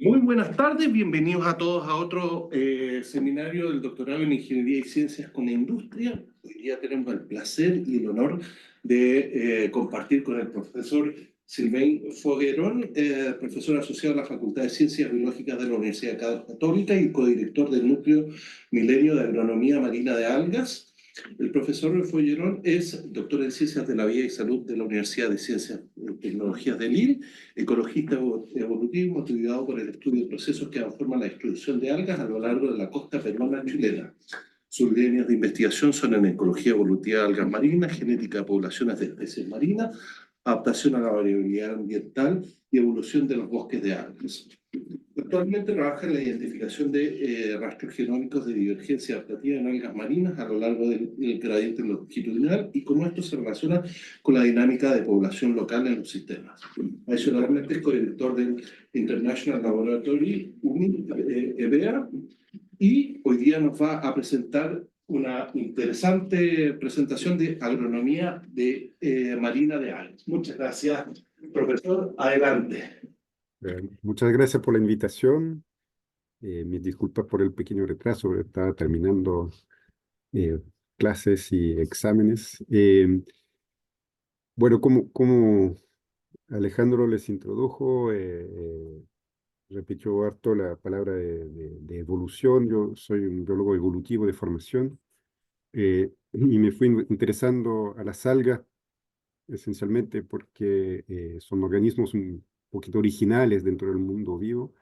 Muy buenas tardes, bienvenidos a todos a otro seminario del doctorado en Ingeniería y Ciencias con la Industria. Hoy día tenemos el placer y el honor de compartir con el profesor Sylvain Fogueron, profesor asociado a la Facultad de Ciencias Biológicas de la Universidad Católica y codirector del Núcleo Milenio de Agronomía Marina de Algas. El profesor Follerón es doctor en Ciencias de la Vida y Salud de la Universidad de Ciencias y Tecnologías de Lille, ecologista evolutivo motivado por el estudio de procesos que transforman la distribución de algas a lo largo de la costa peruana chilena. Sus líneas de investigación son en ecología evolutiva de algas marinas, genética de poblaciones de especies marinas, adaptación a la variabilidad ambiental y evolución de los bosques de algas. Actualmente trabaja en la identificación de rastros genómicos de divergencia adaptativa en algas marinas a lo largo del gradiente longitudinal y cómo esto se relaciona con la dinámica de población local en los sistemas. Adicionalmente es codirector del International Laboratory EBEA y hoy día nos va a presentar una interesante presentación de agronomía marina de algas. Muchas gracias, profesor. Adelante. Muchas gracias por la invitación. Mis disculpas por el pequeño retraso, estaba terminando eh, clases y exámenes. Bueno, como Alejandro les introdujo, repitió harto la palabra de evolución. Yo soy un biólogo evolutivo de formación y me fui interesando a las algas esencialmente porque son organismos un poquito originales dentro del mundo vivo.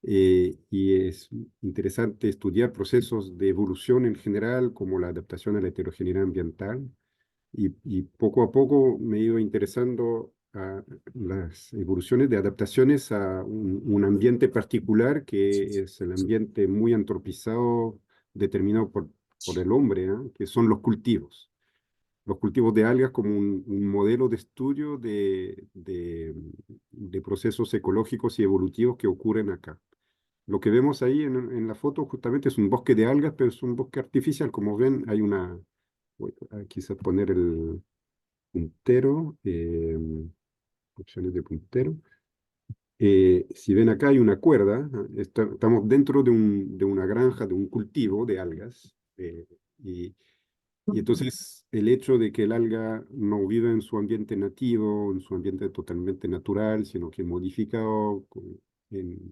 Y es interesante estudiar procesos de evolución en general, como la adaptación a la heterogeneidad ambiental, y poco a poco me he ido interesando a las evoluciones de adaptaciones a un ambiente particular, que es el ambiente muy antropizado, determinado por el hombre, ¿no? Que son los cultivos. Los cultivos de algas como un modelo de estudio de procesos ecológicos y evolutivos que ocurren acá. Lo que vemos ahí en la foto justamente es un bosque de algas, pero es un bosque artificial. Como ven, hay voy a quizás poner el puntero, opciones de puntero. Si ven acá hay una cuerda, ¿no? Estamos dentro de una granja, de un cultivo de algas, y, y entonces el hecho de que el alga no vive en su ambiente nativo, en su ambiente totalmente natural, sino que modificado en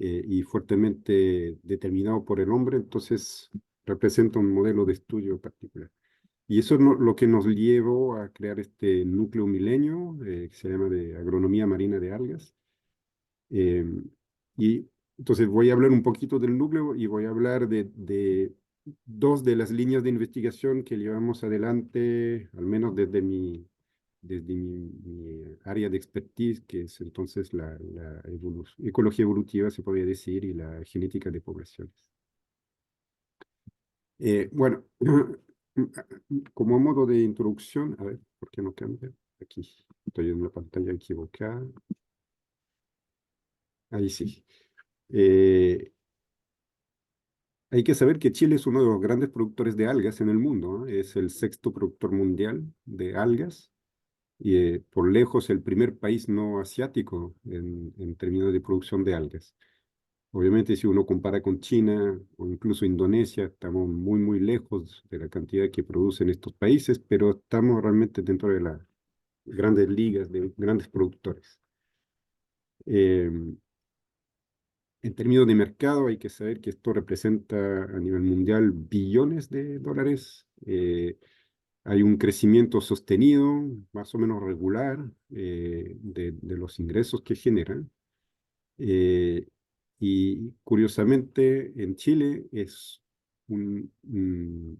y fuertemente determinado por el hombre, entonces representa un modelo de estudio particular. Y eso es lo que nos llevó a crear este núcleo milenio, que se llama de agronomía marina de algas. Eh, y entonces voy a hablar un poquito del núcleo y voy a hablar de dos de las líneas de investigación que llevamos adelante, al menos desde mi área de expertise, que es entonces la ecología evolutiva, se podría decir, y la genética de poblaciones. Bueno, como modo de introducción, a ver, ¿por qué no cambia? Aquí estoy en una pantalla equivocada. Ahí sí. Eh, Hay que saber que Chile es uno de los grandes productores de algas en el mundo, ¿no? Es el sexto productor mundial de algas y por lejos el primer país no asiático en términos de producción de algas. Obviamente, si uno compara con China o incluso Indonesia, estamos muy, muy lejos de la cantidad que producen estos países, pero estamos realmente dentro de las grandes ligas de grandes productores. Eh, en términos de mercado, hay que saber que esto representa a nivel mundial billones de dólares. Hay un crecimiento sostenido, más o menos regular, de los ingresos que generan. Eh, y curiosamente, en Chile es uno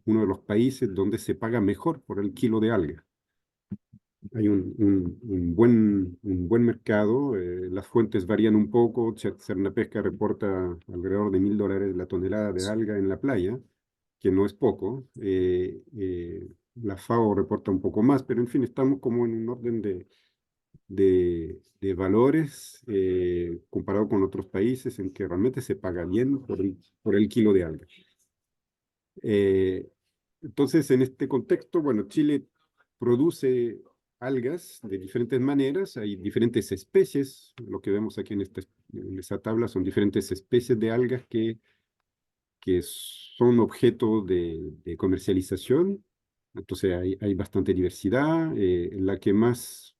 de los países donde se paga mejor por el kilo de alga. Hay un buen mercado, las fuentes varían un poco. Cernapesca reporta alrededor de $1.000 la tonelada de alga en la playa, que no es poco. La FAO reporta un poco más, pero en fin, estamos como en un orden de valores comparado con otros países en que realmente se paga bien por el kilo de alga. Eh, entonces, en este contexto, bueno, Chile produce algas de diferentes maneras, hay diferentes especies, lo que vemos aquí en esta en esa tabla son diferentes especies de algas que son objeto de comercialización. Entonces hay bastante diversidad. La que más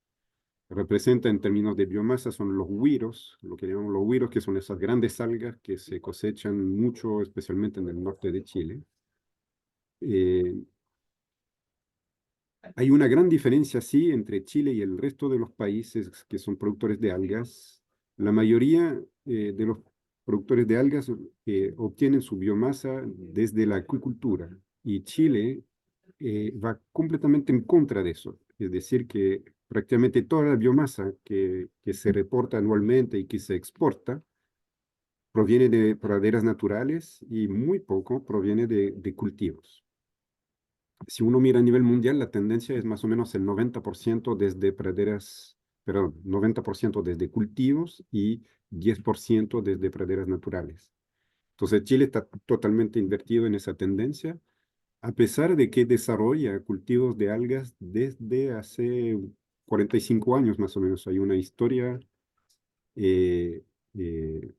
representa en términos de biomasa son los güiros, lo que llamamos los güiros, que son esas grandes algas que se cosechan mucho, especialmente en el norte de Chile. Eh, Hay una gran diferencia, sí, entre Chile y el resto de los países que son productores de algas. La mayoría de los productores de algas obtienen su biomasa desde la acuicultura y Chile va completamente en contra de eso. Es decir, que prácticamente toda la biomasa que se reporta anualmente y que se exporta proviene de praderas naturales y muy poco proviene de cultivos. Si uno mira a nivel mundial, la tendencia es más o menos el 90% desde praderas, perdón, 90% desde cultivos y 10% desde praderas naturales. Entonces, Chile está totalmente invertido en esa tendencia, a pesar de que desarrolla cultivos de algas desde hace 45 años más o menos. Hay una historia eh, eh,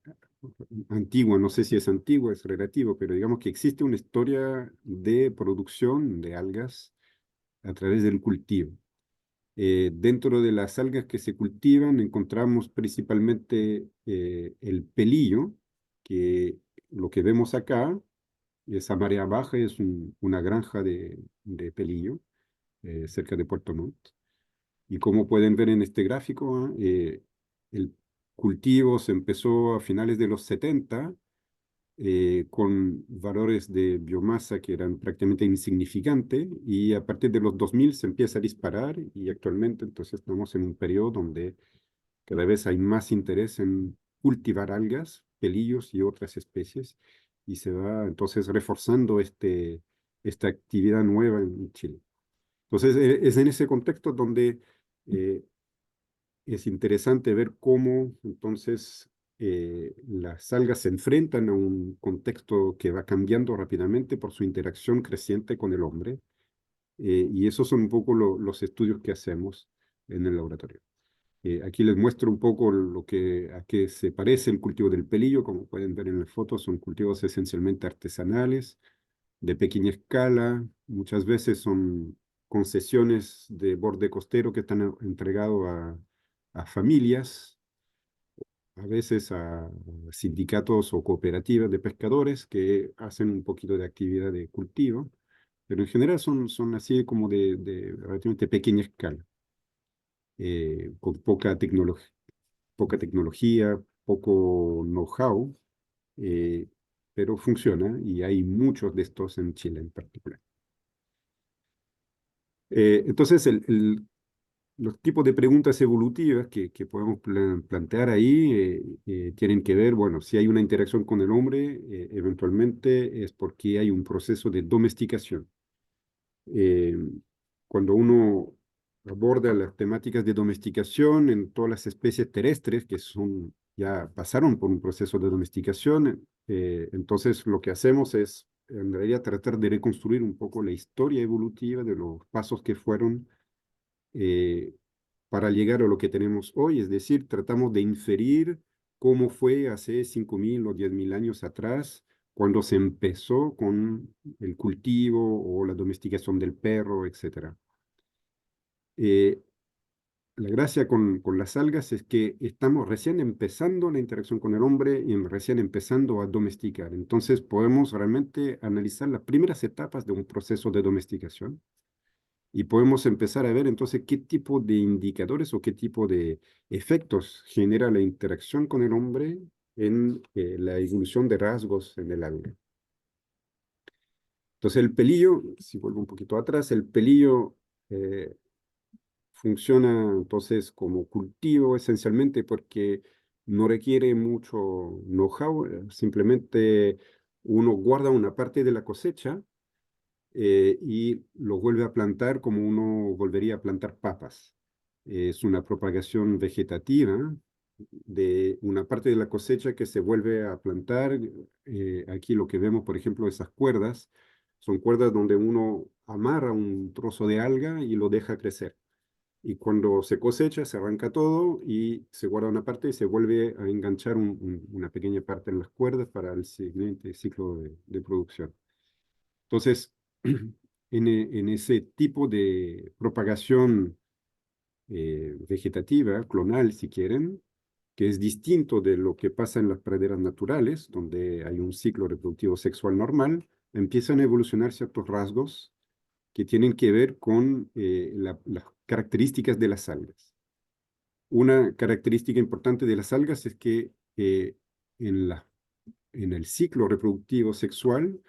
antigua, no sé si es antigua, es relativo, pero digamos que existe una historia de producción de algas a través del cultivo. Dentro de las algas que se cultivan encontramos principalmente el pelillo, que lo que vemos acá, esa marea baja es una granja de pelillo cerca de Puerto Montt. Y como pueden ver en este gráfico, el cultivo se empezó a finales de los 70 con valores de biomasa que eran prácticamente insignificantes y a partir de los 2000 se empieza a disparar y actualmente entonces estamos en un periodo donde cada vez hay más interés en cultivar algas, pelillos y otras especies y se va entonces reforzando esta actividad nueva en Chile. Entonces es en ese contexto donde eh, es interesante ver cómo entonces las algas se enfrentan a un contexto que va cambiando rápidamente por su interacción creciente con el hombre. Y esos son un poco los estudios que hacemos en el laboratorio. Aquí les muestro un poco a qué se parece el cultivo del pelillo. Como pueden ver en la foto, son cultivos esencialmente artesanales, de pequeña escala. Muchas veces son concesiones de borde costero que están entregados a familias, a veces a sindicatos o cooperativas de pescadores que hacen un poquito de actividad de cultivo, pero en general son así como de relativamente pequeña escala, con poca tecnología, poco know-how, eh, pero funciona y hay muchos de estos en Chile en particular. Entonces, los tipos de preguntas evolutivas que podemos plantear ahí tienen que ver, bueno, si hay una interacción con el hombre, eventualmente es porque hay un proceso de domesticación. Eh, Cuando uno aborda las temáticas de domesticación en todas las especies terrestres que ya pasaron por un proceso de domesticación, entonces lo que hacemos es en realidad tratar de reconstruir un poco la historia evolutiva de los pasos que fueron eh, para llegar a lo que tenemos hoy, es decir, tratamos de inferir cómo fue hace 5.000 o 10.000 años atrás, cuando se empezó con el cultivo o la domesticación del perro, etcétera. Eh, la gracia con las algas es que estamos recién empezando la interacción con el hombre y recién empezando a domesticar. Entonces podemos realmente analizar las primeras etapas de un proceso de domesticación y podemos empezar a ver entonces qué tipo de indicadores o qué tipo de efectos genera la interacción con el hombre en la evolución de rasgos en el alga. Entonces el pelillo, si vuelvo un poquito atrás, el pelillo eh, funciona entonces como cultivo esencialmente porque no requiere mucho know-how, simplemente uno guarda una parte de la cosecha y lo vuelve a plantar como uno volvería a plantar papas. Es una propagación vegetativa de una parte de la cosecha que se vuelve a plantar. Aquí lo que vemos, por ejemplo, esas cuerdas, son cuerdas donde uno amarra un trozo de alga y lo deja crecer. y cuando se cosecha se arranca todo y se guarda una parte y se vuelve a enganchar una pequeña parte en las cuerdas para el siguiente ciclo de producción. Entonces, en ese tipo de propagación vegetativa, clonal si quieren, que es distinto de lo que pasa en las praderas naturales, donde hay un ciclo reproductivo sexual normal, empiezan a evolucionar ciertos rasgos que tienen que ver con las características de las algas. Una característica importante de las algas es que en, la, en el ciclo reproductivo sexual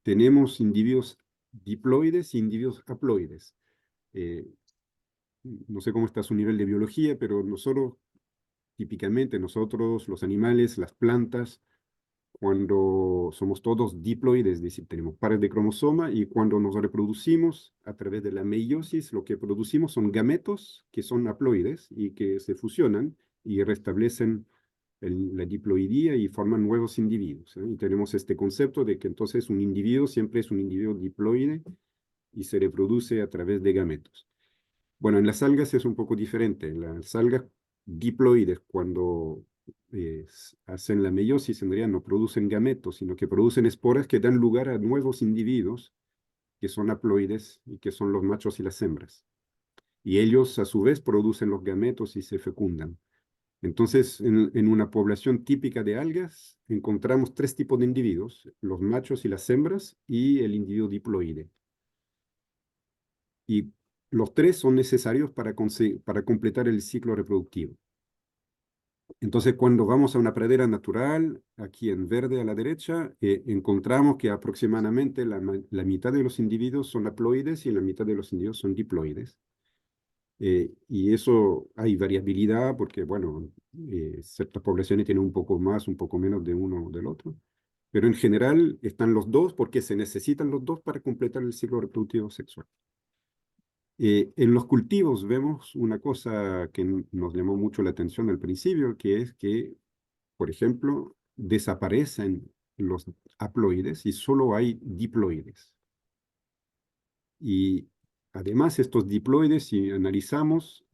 tenemos individuos diploides y individuos haploides. Eh, no sé cómo está su nivel de biología, pero típicamente nosotros, los animales, las plantas, cuando somos todos diploides, es decir, tenemos pares de cromosoma, y cuando nos reproducimos a través de la meiosis, lo que producimos son gametos que son haploides y que se fusionan y restablecen la diploidía y forman nuevos individuos, ¿eh? Y tenemos este concepto de que entonces un individuo siempre es un individuo diploide y se reproduce a través de gametos. Bueno, en las algas es un poco diferente. Las algas diploides, cuando hacen la meiosis, en realidad no producen gametos, sino que producen esporas que dan lugar a nuevos individuos que son haploides y que son los machos y las hembras. Y ellos, a su vez, producen los gametos y se fecundan. Entonces, en una población típica de algas, encontramos tres tipos de individuos: los machos y las hembras y el individuo diploide. Y los tres son necesarios para completar el ciclo reproductivo. Entonces, cuando vamos a una pradera natural, aquí en verde a la derecha, encontramos que aproximadamente la mitad de los individuos son haploides y la mitad de los individuos son diploides. Y eso hay variabilidad porque, bueno, ciertas poblaciones tienen un poco más, un poco menos de uno o del otro. Pero en general están los dos porque se necesitan los dos para completar el ciclo reproductivo sexual. En los cultivos vemos una cosa que nos llamó mucho la atención al principio, que es que, por ejemplo, desaparecen los haploides y solo hay diploides. Y además estos diploides, si analizamos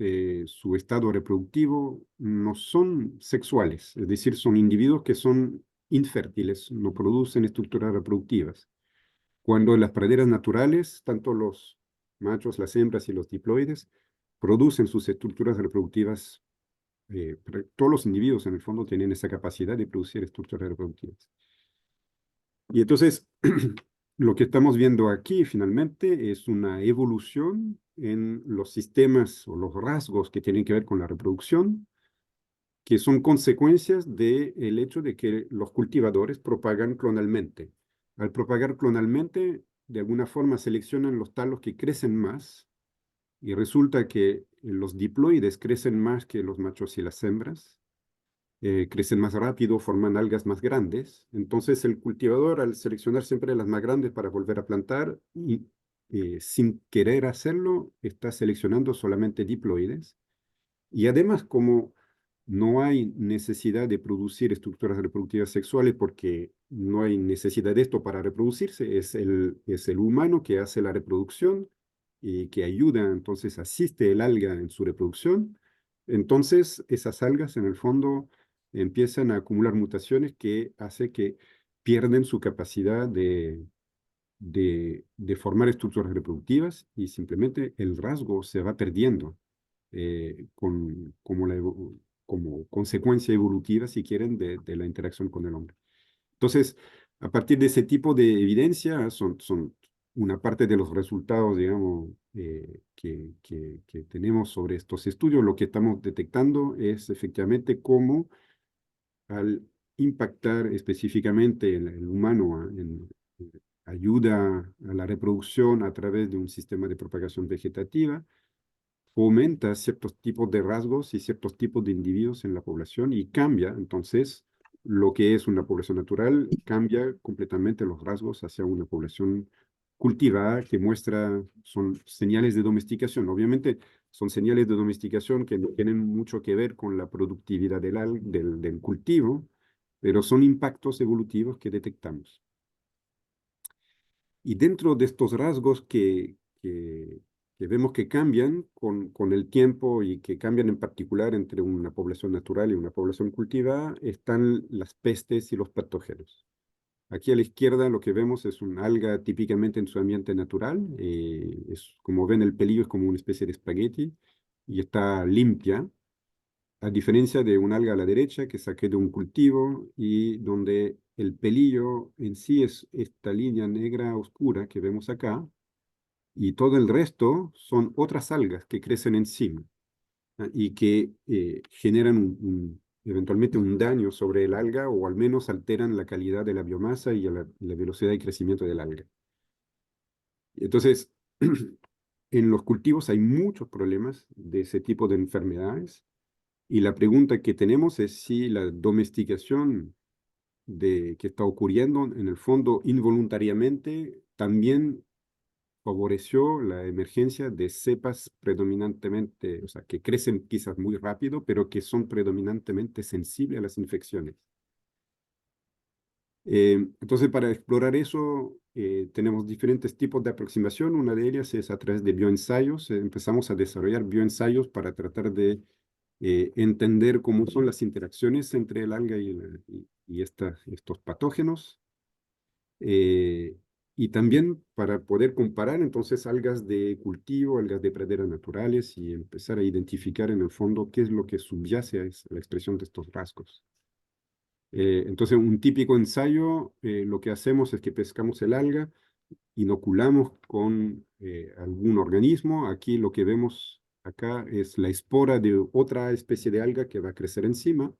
su estado reproductivo, no son sexuales, es decir, son individuos que son infértiles, no producen estructuras reproductivas. Cuando en las praderas naturales, tanto los machos, las hembras y los diploides producen sus estructuras reproductivas, todos los individuos en el fondo tienen esa capacidad de producir estructuras reproductivas. Y entonces, lo que estamos viendo aquí finalmente es una evolución en los sistemas o los rasgos que tienen que ver con la reproducción, que son consecuencias del hecho de que los cultivadores propagan clonalmente. Al propagar clonalmente, de alguna forma seleccionan los talos que crecen más, y resulta que los diploides crecen más que los machos y las hembras, crecen más rápido, forman algas más grandes. Entonces el cultivador, al seleccionar siempre las más grandes para volver a plantar, y sin querer hacerlo, está seleccionando solamente diploides. Y además, como no hay necesidad de producir estructuras reproductivas sexuales porque no hay necesidad de esto para reproducirse, es el humano que hace la reproducción y que ayuda, entonces asiste el alga en su reproducción. Entonces, esas algas en el fondo empiezan a acumular mutaciones que hace que pierden su capacidad de formar estructuras reproductivas y simplemente el rasgo se va perdiendo como consecuencia evolutiva, si quieren, de la interacción con el hombre. Entonces, a partir de ese tipo de evidencia, son una parte de los resultados, digamos, que tenemos sobre estos estudios. Lo que estamos detectando es efectivamente cómo al impactar específicamente el humano ayuda a la reproducción a través de un sistema de propagación vegetativa, fomenta ciertos tipos de rasgos y ciertos tipos de individuos en la población y cambia, entonces, lo que es una población natural, cambia completamente los rasgos hacia una población cultivada que muestra, son señales de domesticación. Obviamente, son señales de domesticación que no tienen mucho que ver con la productividad del cultivo, pero son impactos evolutivos que detectamos. Y dentro de estos rasgos que que vemos que cambian con el tiempo y que cambian en particular entre una población natural y una población cultivada, están las pestes y los patógenos. Aquí a la izquierda lo que vemos es una alga típicamente en su ambiente natural. Como ven, el pelillo es como una especie de espagueti y está limpia, a diferencia de un alga a la derecha que saqué de un cultivo y donde el pelillo en sí es esta línea negra oscura que vemos acá y todo el resto son otras algas que crecen encima, ¿ah? Y que generan eventualmente un daño sobre el alga o al menos alteran la calidad de la biomasa y la velocidad de crecimiento del alga. Entonces, en los cultivos hay muchos problemas de ese tipo de enfermedades y la pregunta que tenemos es si la domesticación que está ocurriendo en el fondo involuntariamente también favoreció la emergencia de cepas predominantemente, o sea, que crecen quizás muy rápido, pero que son predominantemente sensibles a las infecciones. Entonces, para explorar eso, tenemos diferentes tipos de aproximación. Una de ellas es a través de bioensayos. Empezamos a desarrollar bioensayos para tratar de entender cómo son las interacciones entre el alga y estos patógenos. eh, y también para poder comparar entonces algas de cultivo, algas de praderas naturales y empezar a identificar en el fondo qué es lo que subyace a la expresión de estos rasgos. Entonces, un típico ensayo, lo que hacemos es que pescamos el alga, inoculamos con algún organismo. Aquí lo que vemos acá es la espora de otra especie de alga que va a crecer encima.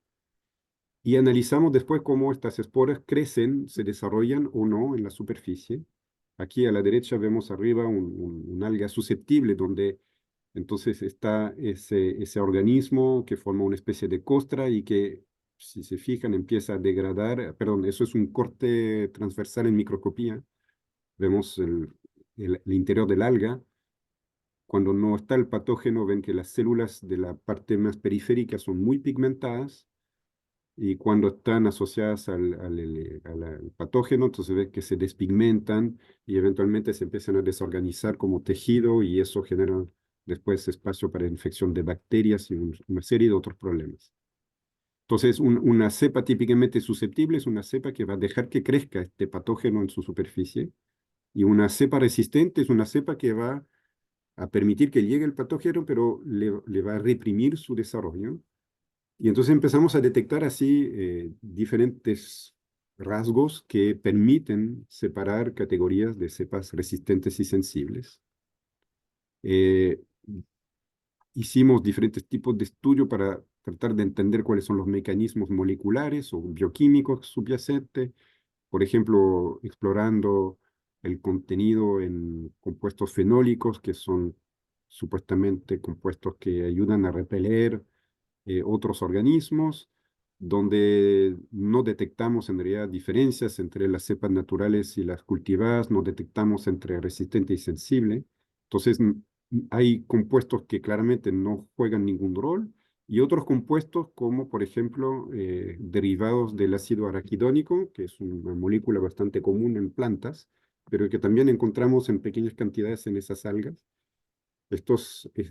Y analizamos después cómo estas esporas crecen, se desarrollan o no en la superficie. Aquí a la derecha vemos arriba un alga susceptible donde entonces está ese organismo que forma una especie de costra y que, si se fijan, empieza a degradar. Perdón, eso es un corte transversal en microscopía. Vemos el interior del alga. Cuando no está el patógeno, ven que las células de la parte más periférica son muy pigmentadas y cuando están asociadas al patógeno, entonces ves que se despigmentan y eventualmente se empiezan a desorganizar como tejido y eso genera después espacio para infección de bacterias y una serie de otros problemas. Entonces, una cepa típicamente susceptible es una cepa que va a dejar que crezca este patógeno en su superficie y una cepa resistente es una cepa que va a permitir que llegue el patógeno, pero le va a reprimir su desarrollo. Y entonces empezamos a detectar así diferentes rasgos que permiten separar categorías de cepas resistentes y sensibles. Eh, Hicimos diferentes tipos de estudio para tratar de entender cuáles son los mecanismos moleculares o bioquímicos subyacentes, por ejemplo, explorando el contenido en compuestos fenólicos, que son supuestamente compuestos que ayudan a repeler otros organismos, donde no detectamos en realidad diferencias entre las cepas naturales y las cultivadas, no detectamos entre resistente y sensible. Entonces, hay compuestos que claramente no juegan ningún rol y otros compuestos como, por ejemplo, derivados del ácido araquidónico, que es una molécula bastante común en plantas, pero que también encontramos en pequeñas cantidades en esas algas.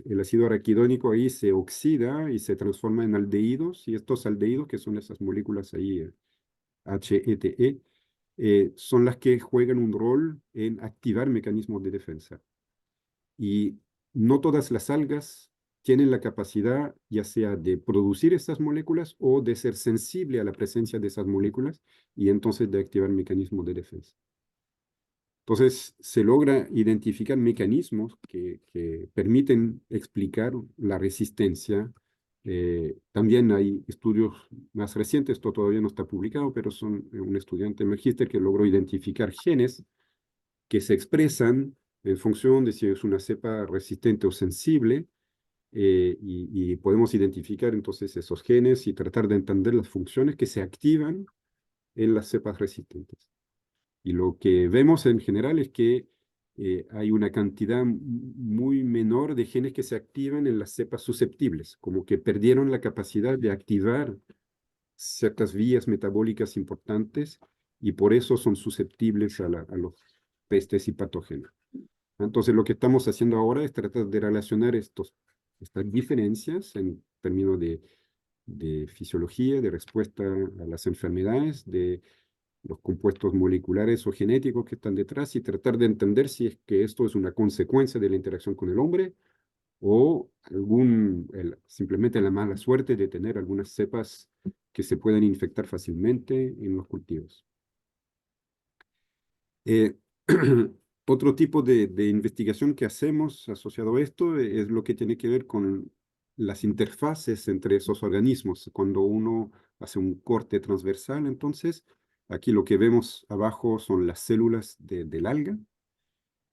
El ácido araquidónico ahí se oxida y se transforma en aldehídos, y estos aldehídos, que son esas moléculas ahí, HETE, son las que juegan un rol en activar mecanismos de defensa. Y no todas las algas tienen la capacidad, ya sea de producir estas moléculas o de ser sensible a la presencia de esas moléculas y entonces de activar mecanismos de defensa. Entonces, se logra identificar mecanismos que permiten explicar la resistencia. También hay estudios más recientes, esto todavía no está publicado, pero son un estudiante magíster que logró identificar genes que se expresan en función de si es una cepa resistente o sensible, y podemos identificar entonces esos genes y tratar de entender las funciones que se activan en las cepas resistentes. Y lo que vemos en general es que hay una cantidad muy menor de genes que se activan en las cepas susceptibles, como que perdieron la capacidad de activar ciertas vías metabólicas importantes y por eso son susceptibles a los pestes y patógenos. Entonces, lo que estamos haciendo ahora es tratar de relacionar estas diferencias en términos de fisiología, de respuesta a las enfermedades, de los compuestos moleculares o genéticos que están detrás y tratar de entender si es que esto es una consecuencia de la interacción con el hombre o simplemente la mala suerte de tener algunas cepas que se pueden infectar fácilmente en los cultivos. Eh, Otro tipo de investigación que hacemos asociado a esto es lo que tiene que ver con las interfaces entre esos organismos. Cuando uno hace un corte transversal, entonces, aquí lo que vemos abajo son las células del alga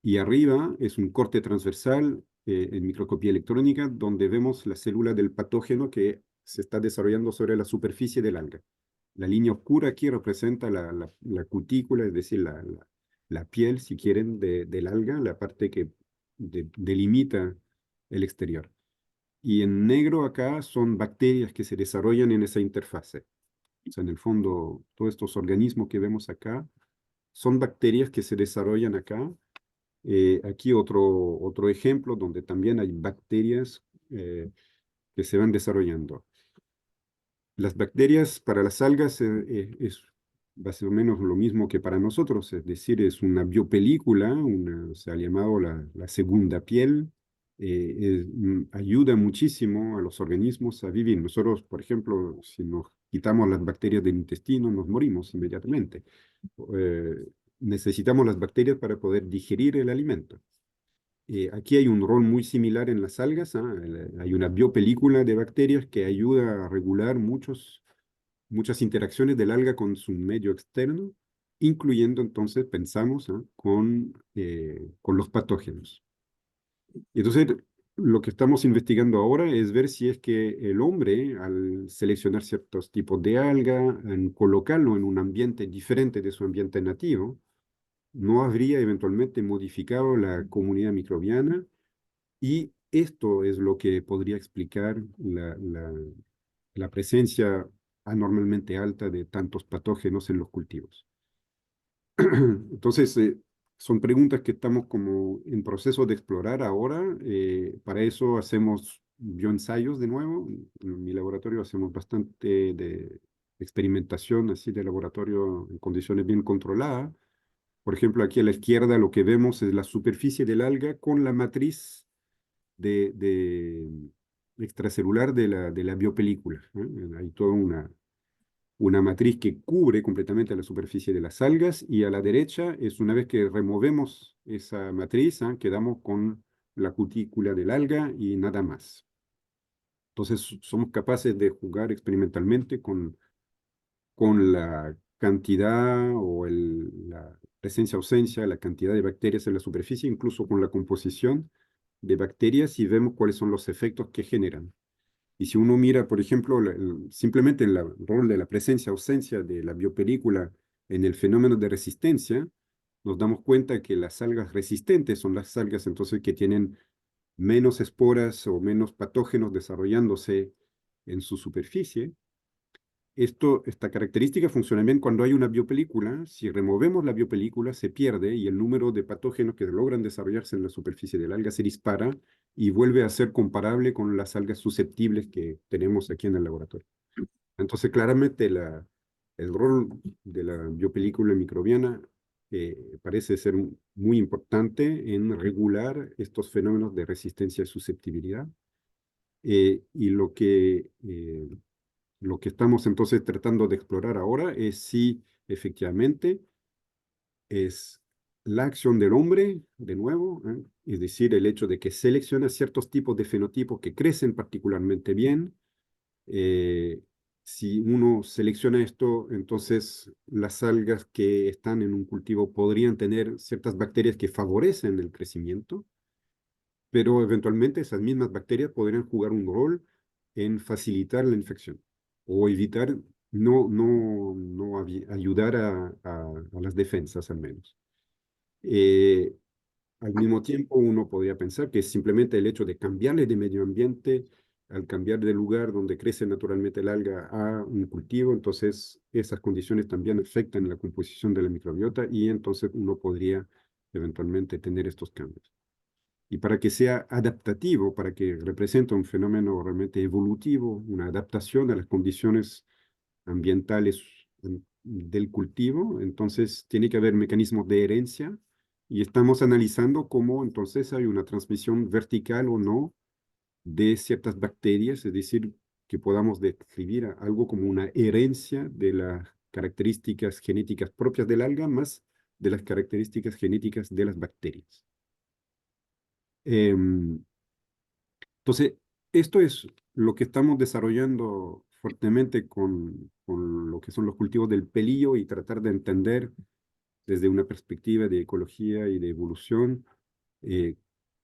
y arriba es un corte transversal en microscopía electrónica donde vemos la célula del patógeno que se está desarrollando sobre la superficie del alga. La línea oscura aquí representa la cutícula, es decir, la piel, si quieren, del alga, la parte que delimita el exterior. Y en negro acá son bacterias que se desarrollan en esa interfase. O sea, en el fondo, todos estos organismos que vemos acá son bacterias que se desarrollan acá. Aquí otro ejemplo donde también hay bacterias que se van desarrollando. Las bacterias para las algas es más o menos lo mismo que para nosotros, es decir, es una biopelícula, se ha llamado la segunda piel, ayuda muchísimo a los organismos a vivir. Nosotros, por ejemplo, si nos quitamos las bacterias del intestino, nos morimos inmediatamente. Eh, Necesitamos las bacterias para poder digerir el alimento. Aquí hay un rol muy similar en las algas, ¿ah? Hay una biopelícula de bacterias que ayuda a regular muchas interacciones del alga con su medio externo, incluyendo entonces, pensamos, ¿ah? Con los patógenos. Y entonces, lo que estamos investigando ahora es ver si es que el hombre, al seleccionar ciertos tipos de alga, en colocarlo en un ambiente diferente de su ambiente nativo, no habría eventualmente modificado la comunidad microbiana y esto es lo que podría explicar la presencia anormalmente alta de tantos patógenos en los cultivos. Entonces, son preguntas que estamos como en proceso de explorar ahora. Para eso hacemos bioensayos de nuevo. En mi laboratorio hacemos bastante de experimentación así de laboratorio en condiciones bien controladas. Por ejemplo, aquí a la izquierda lo que vemos es la superficie del alga con la matriz de extracelular de la biopelícula, ¿eh? Hay toda una matriz que cubre completamente la superficie de las algas y a la derecha es una vez que removemos esa matriz, ¿ah? Quedamos con la cutícula del alga y nada más. Entonces somos capaces de jugar experimentalmente con la cantidad o la presencia-ausencia, la cantidad de bacterias en la superficie, incluso con la composición de bacterias y vemos cuáles son los efectos que generan. Y si uno mira, por ejemplo, simplemente el rol de la presencia-ausencia de la biopelícula en el fenómeno de resistencia, nos damos cuenta que las algas resistentes son las algas entonces que tienen menos esporas o menos patógenos desarrollándose en su superficie. Esta característica funciona bien cuando hay una biopelícula. Si removemos la biopelícula, se pierde y el número de patógenos que logran desarrollarse en la superficie del alga se dispara y vuelve a ser comparable con las algas susceptibles que tenemos aquí en el laboratorio. Entonces, claramente, el rol de la biopelícula microbiana parece ser muy importante en regular estos fenómenos de resistencia y susceptibilidad. Y lo que estamos entonces tratando de explorar ahora es si efectivamente es la acción del hombre, de nuevo, es decir, el hecho de que selecciona ciertos tipos de fenotipos que crecen particularmente bien. eh, si uno selecciona esto, entonces las algas que están en un cultivo podrían tener ciertas bacterias que favorecen el crecimiento, pero eventualmente esas mismas bacterias podrían jugar un rol en facilitar la infección o evitar, no ayudar a las defensas al menos. Eh, Al mismo tiempo, uno podría pensar que simplemente el hecho de cambiarle de medio ambiente, al cambiar de lugar donde crece naturalmente el alga a un cultivo, entonces esas condiciones también afectan la composición de la microbiota y entonces uno podría eventualmente tener estos cambios. Y para que sea adaptativo, para que represente un fenómeno realmente evolutivo, una adaptación a las condiciones ambientales del cultivo, entonces tiene que haber mecanismos de herencia y estamos analizando cómo entonces hay una transmisión vertical o no de ciertas bacterias, es decir, que podamos describir algo como una herencia de las características genéticas propias del alga más de las características genéticas de las bacterias. Entonces, esto es lo que estamos desarrollando fuertemente con lo que son los cultivos del pelillo y tratar de entender desde una perspectiva de ecología y de evolución eh,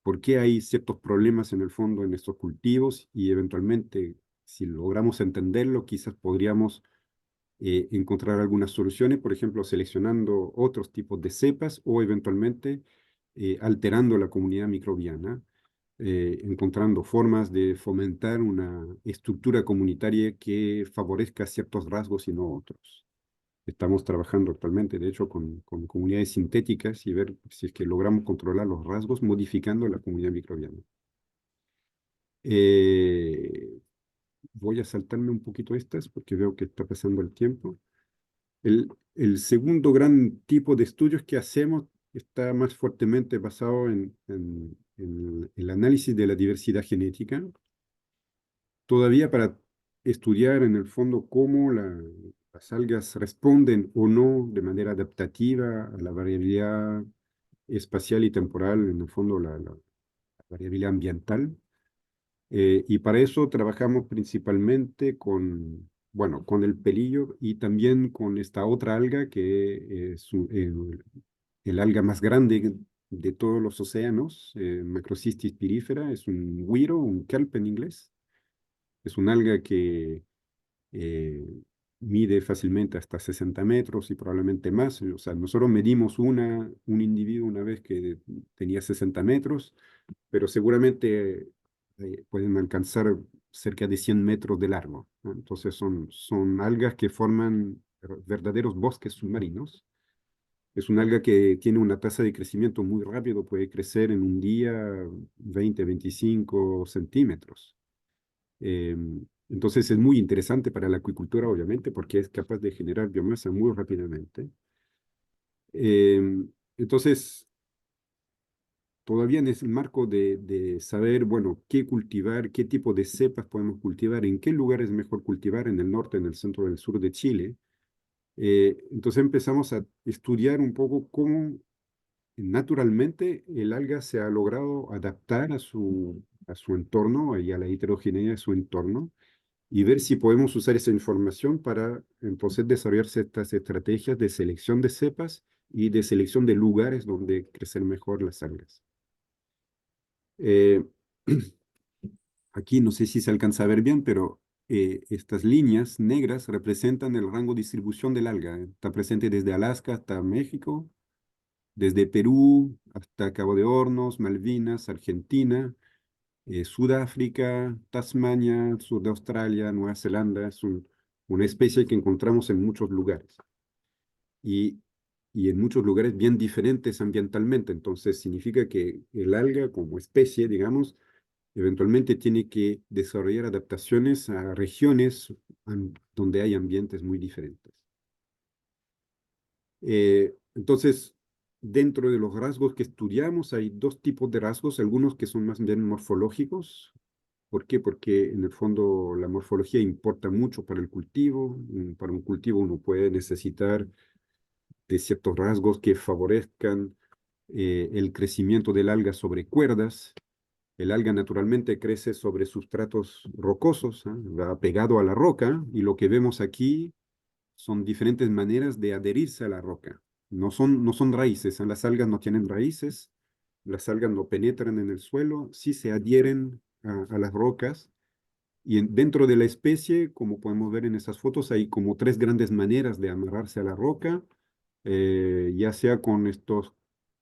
por qué hay ciertos problemas en el fondo en estos cultivos y eventualmente, si logramos entenderlo, quizás podríamos encontrar algunas soluciones, por ejemplo, seleccionando otros tipos de cepas o eventualmente alterando la comunidad microbiana, encontrando formas de fomentar una estructura comunitaria que favorezca ciertos rasgos y no otros. Estamos trabajando actualmente, de hecho, con comunidades sintéticas y ver si es que logramos controlar los rasgos modificando la comunidad microbiana. Eh, Voy a saltarme un poquito estas porque veo que está pasando el tiempo. El segundo gran tipo de estudios que hacemos está más fuertemente basado en el análisis de la diversidad genética, todavía para estudiar en el fondo cómo las algas responden o no de manera adaptativa a la variabilidad espacial y temporal, en el fondo la variabilidad ambiental. Y para eso trabajamos principalmente bueno, con el pelillo y también con esta otra alga que es el alga más grande de todos los océanos, Macrocystis pirífera, es un wiro, un kelp en inglés. Es un alga que eh, mide fácilmente hasta 60 metros y probablemente más. O sea, nosotros medimos un individuo una vez que tenía 60 metros, pero seguramente pueden alcanzar cerca de 100 metros de largo, ¿no? Entonces son algas que forman verdaderos bosques submarinos. Es un alga que tiene una tasa de crecimiento muy rápido, puede crecer en un día 20, 25 centímetros. Eh, entonces es muy interesante para la acuicultura, obviamente, porque es capaz de generar biomasa muy rápidamente. Entonces, todavía en ese marco de saber, bueno, qué cultivar, qué tipo de cepas podemos cultivar, en qué lugares es mejor cultivar, en el norte, en el centro, del sur de Chile. Entonces empezamos a estudiar un poco cómo naturalmente el alga se ha logrado adaptar a su entorno y a la heterogeneidad de su entorno y ver si podemos usar esa información para entonces desarrollar ciertas estrategias de selección de cepas y de selección de lugares donde crecer mejor las algas. Eh, Aquí no sé si se alcanza a ver bien, pero estas líneas negras representan el rango de distribución del alga. Está presente desde Alaska hasta México, desde Perú hasta Cabo de Hornos, Malvinas, Argentina, Sudáfrica, Tasmania, sur de Australia, Nueva Zelanda. Es una especie que encontramos en muchos lugares y, y en muchos lugares bien diferentes ambientalmente. Entonces significa que el alga como especie, digamos, eventualmente tiene que desarrollar adaptaciones a regiones donde hay ambientes muy diferentes. Entonces, dentro de los rasgos que estudiamos hay dos tipos de rasgos, algunos que son más bien morfológicos. ¿Por qué? Porque en el fondo la morfología importa mucho para el cultivo. Para un cultivo uno puede necesitar de ciertos rasgos que favorezcan el crecimiento del alga sobre cuerdas. El alga naturalmente crece sobre sustratos rocosos, ¿eh? Va pegado a la roca y lo que vemos aquí son diferentes maneras de adherirse a la roca. No son raíces, ¿eh? Las algas no tienen raíces, las algas no penetran en el suelo, sí se adhieren a las rocas y dentro de la especie, como podemos ver en esas fotos, hay como tres grandes maneras de amarrarse a la roca, ya sea con estos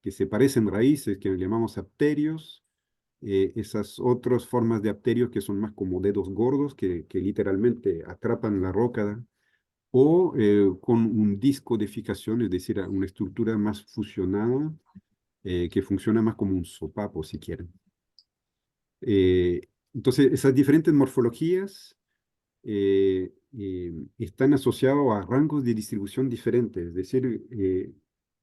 que se parecen raíces, que llamamos apterios, esas otras formas de apterios que son más como dedos gordos, que literalmente atrapan la roca, o con un disco de fijación, es decir, una estructura más fusionada, que funciona más como un sopapo, si quieren. Eh, entonces, esas diferentes morfologías están asociadas a rangos de distribución diferentes, es decir,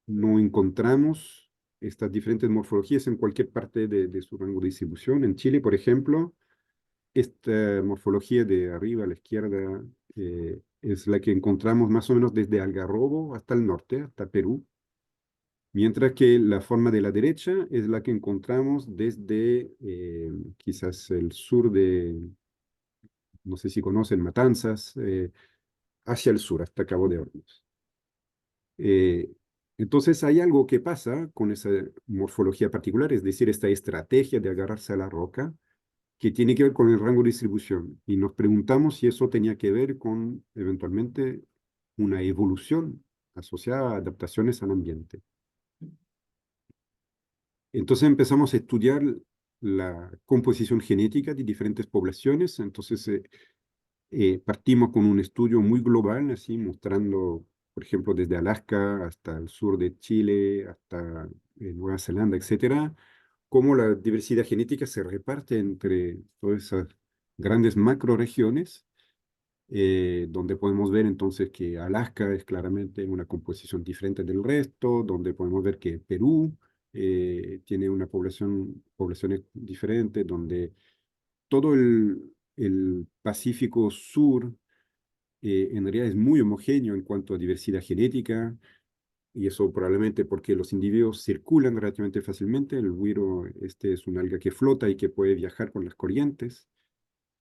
no encontramos estas diferentes morfologías en cualquier parte de su rango de distribución. En Chile, por ejemplo, esta morfología de arriba a la izquierda es la que encontramos más o menos desde Algarrobo hasta el norte, hasta Perú, mientras que la forma de la derecha es la que encontramos desde quizás el sur de, no sé si conocen, Matanzas, hacia el sur, hasta Cabo de Hornos. Eh, entonces hay algo que pasa con esa morfología particular, es decir, esta estrategia de agarrarse a la roca, que tiene que ver con el rango de distribución. Y nos preguntamos si eso tenía que ver con, eventualmente, una evolución asociada a adaptaciones al ambiente. Entonces empezamos a estudiar la composición genética de diferentes poblaciones. Entonces partimos con un estudio muy global, así mostrando, por ejemplo, desde Alaska hasta el sur de Chile, hasta Nueva Zelanda, etcétera, cómo la diversidad genética se reparte entre todas esas grandes macroregiones, donde podemos ver entonces que Alaska es claramente una composición diferente del resto, donde podemos ver que Perú tiene una poblaciones diferentes, donde todo el Pacífico Sur en realidad es muy homogéneo en cuanto a diversidad genética, y eso probablemente porque los individuos circulan relativamente fácilmente. El güiro este es un alga que flota y que puede viajar con las corrientes.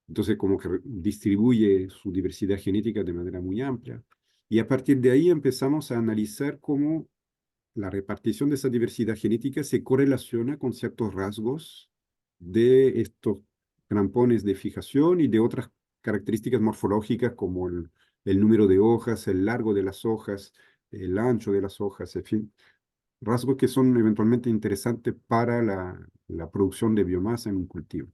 Entonces, como que distribuye su diversidad genética de manera muy amplia. Y a partir de ahí empezamos a analizar cómo la repartición de esa diversidad genética se correlaciona con ciertos rasgos de estos crampones de fijación y de otras características morfológicas como el número de hojas, el largo de las hojas, el ancho de las hojas, en fin, rasgos que son eventualmente interesantes para la producción de biomasa en un cultivo.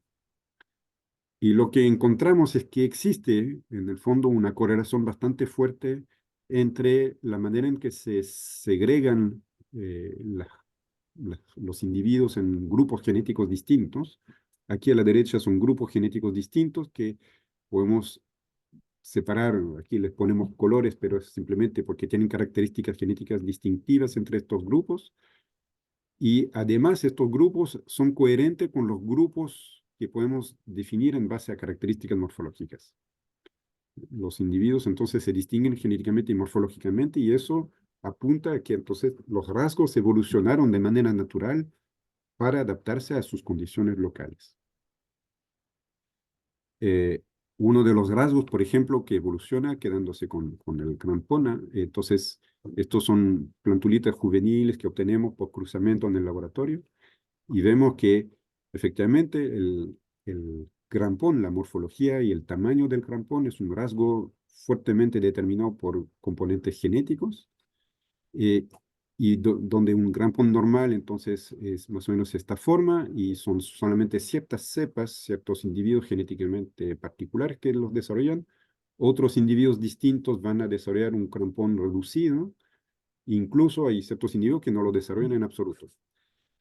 Y lo que encontramos es que existe, en el fondo, una correlación bastante fuerte entre la manera en que se segregan los individuos en grupos genéticos distintos. Aquí a la derecha son grupos genéticos distintos que podemos separar, aquí les ponemos colores, pero es simplemente porque tienen características genéticas distintivas entre estos grupos. Y además estos grupos son coherentes con los grupos que podemos definir en base a características morfológicas. Los individuos entonces se distinguen genéticamente y morfológicamente, y eso apunta a que entonces los rasgos evolucionaron de manera natural para adaptarse a sus condiciones locales. Eh, Uno de los rasgos, por ejemplo, que evoluciona quedándose con el crampona, entonces estos son plantulitas juveniles que obtenemos por cruzamiento en el laboratorio, y vemos que efectivamente el crampón, la morfología y el tamaño del crampón es un rasgo fuertemente determinado por componentes genéticos, eh, y donde un crampón normal entonces es más o menos esta forma, y son solamente ciertas cepas, ciertos individuos genéticamente particulares que los desarrollan. Otros individuos distintos van a desarrollar un crampón reducido, incluso hay ciertos individuos que no lo desarrollan en absoluto.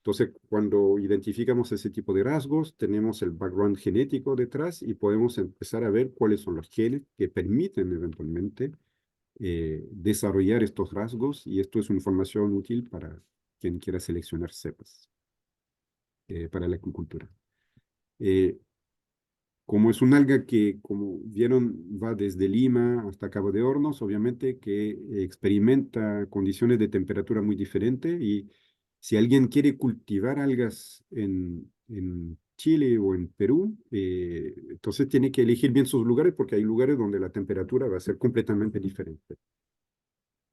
Entonces, cuando identificamos ese tipo de rasgos, tenemos el background genético detrás y podemos empezar a ver cuáles son los genes que permiten eventualmente desarrollar estos rasgos, y esto es una información útil para quien quiera seleccionar cepas para la acuicultura. Eh, Como es un alga que, como vieron, va desde Lima hasta Cabo de Hornos, obviamente que experimenta condiciones de temperatura muy diferentes, y si alguien quiere cultivar algas en Chile o en Perú, entonces tiene que elegir bien sus lugares, porque hay lugares donde la temperatura va a ser completamente diferente.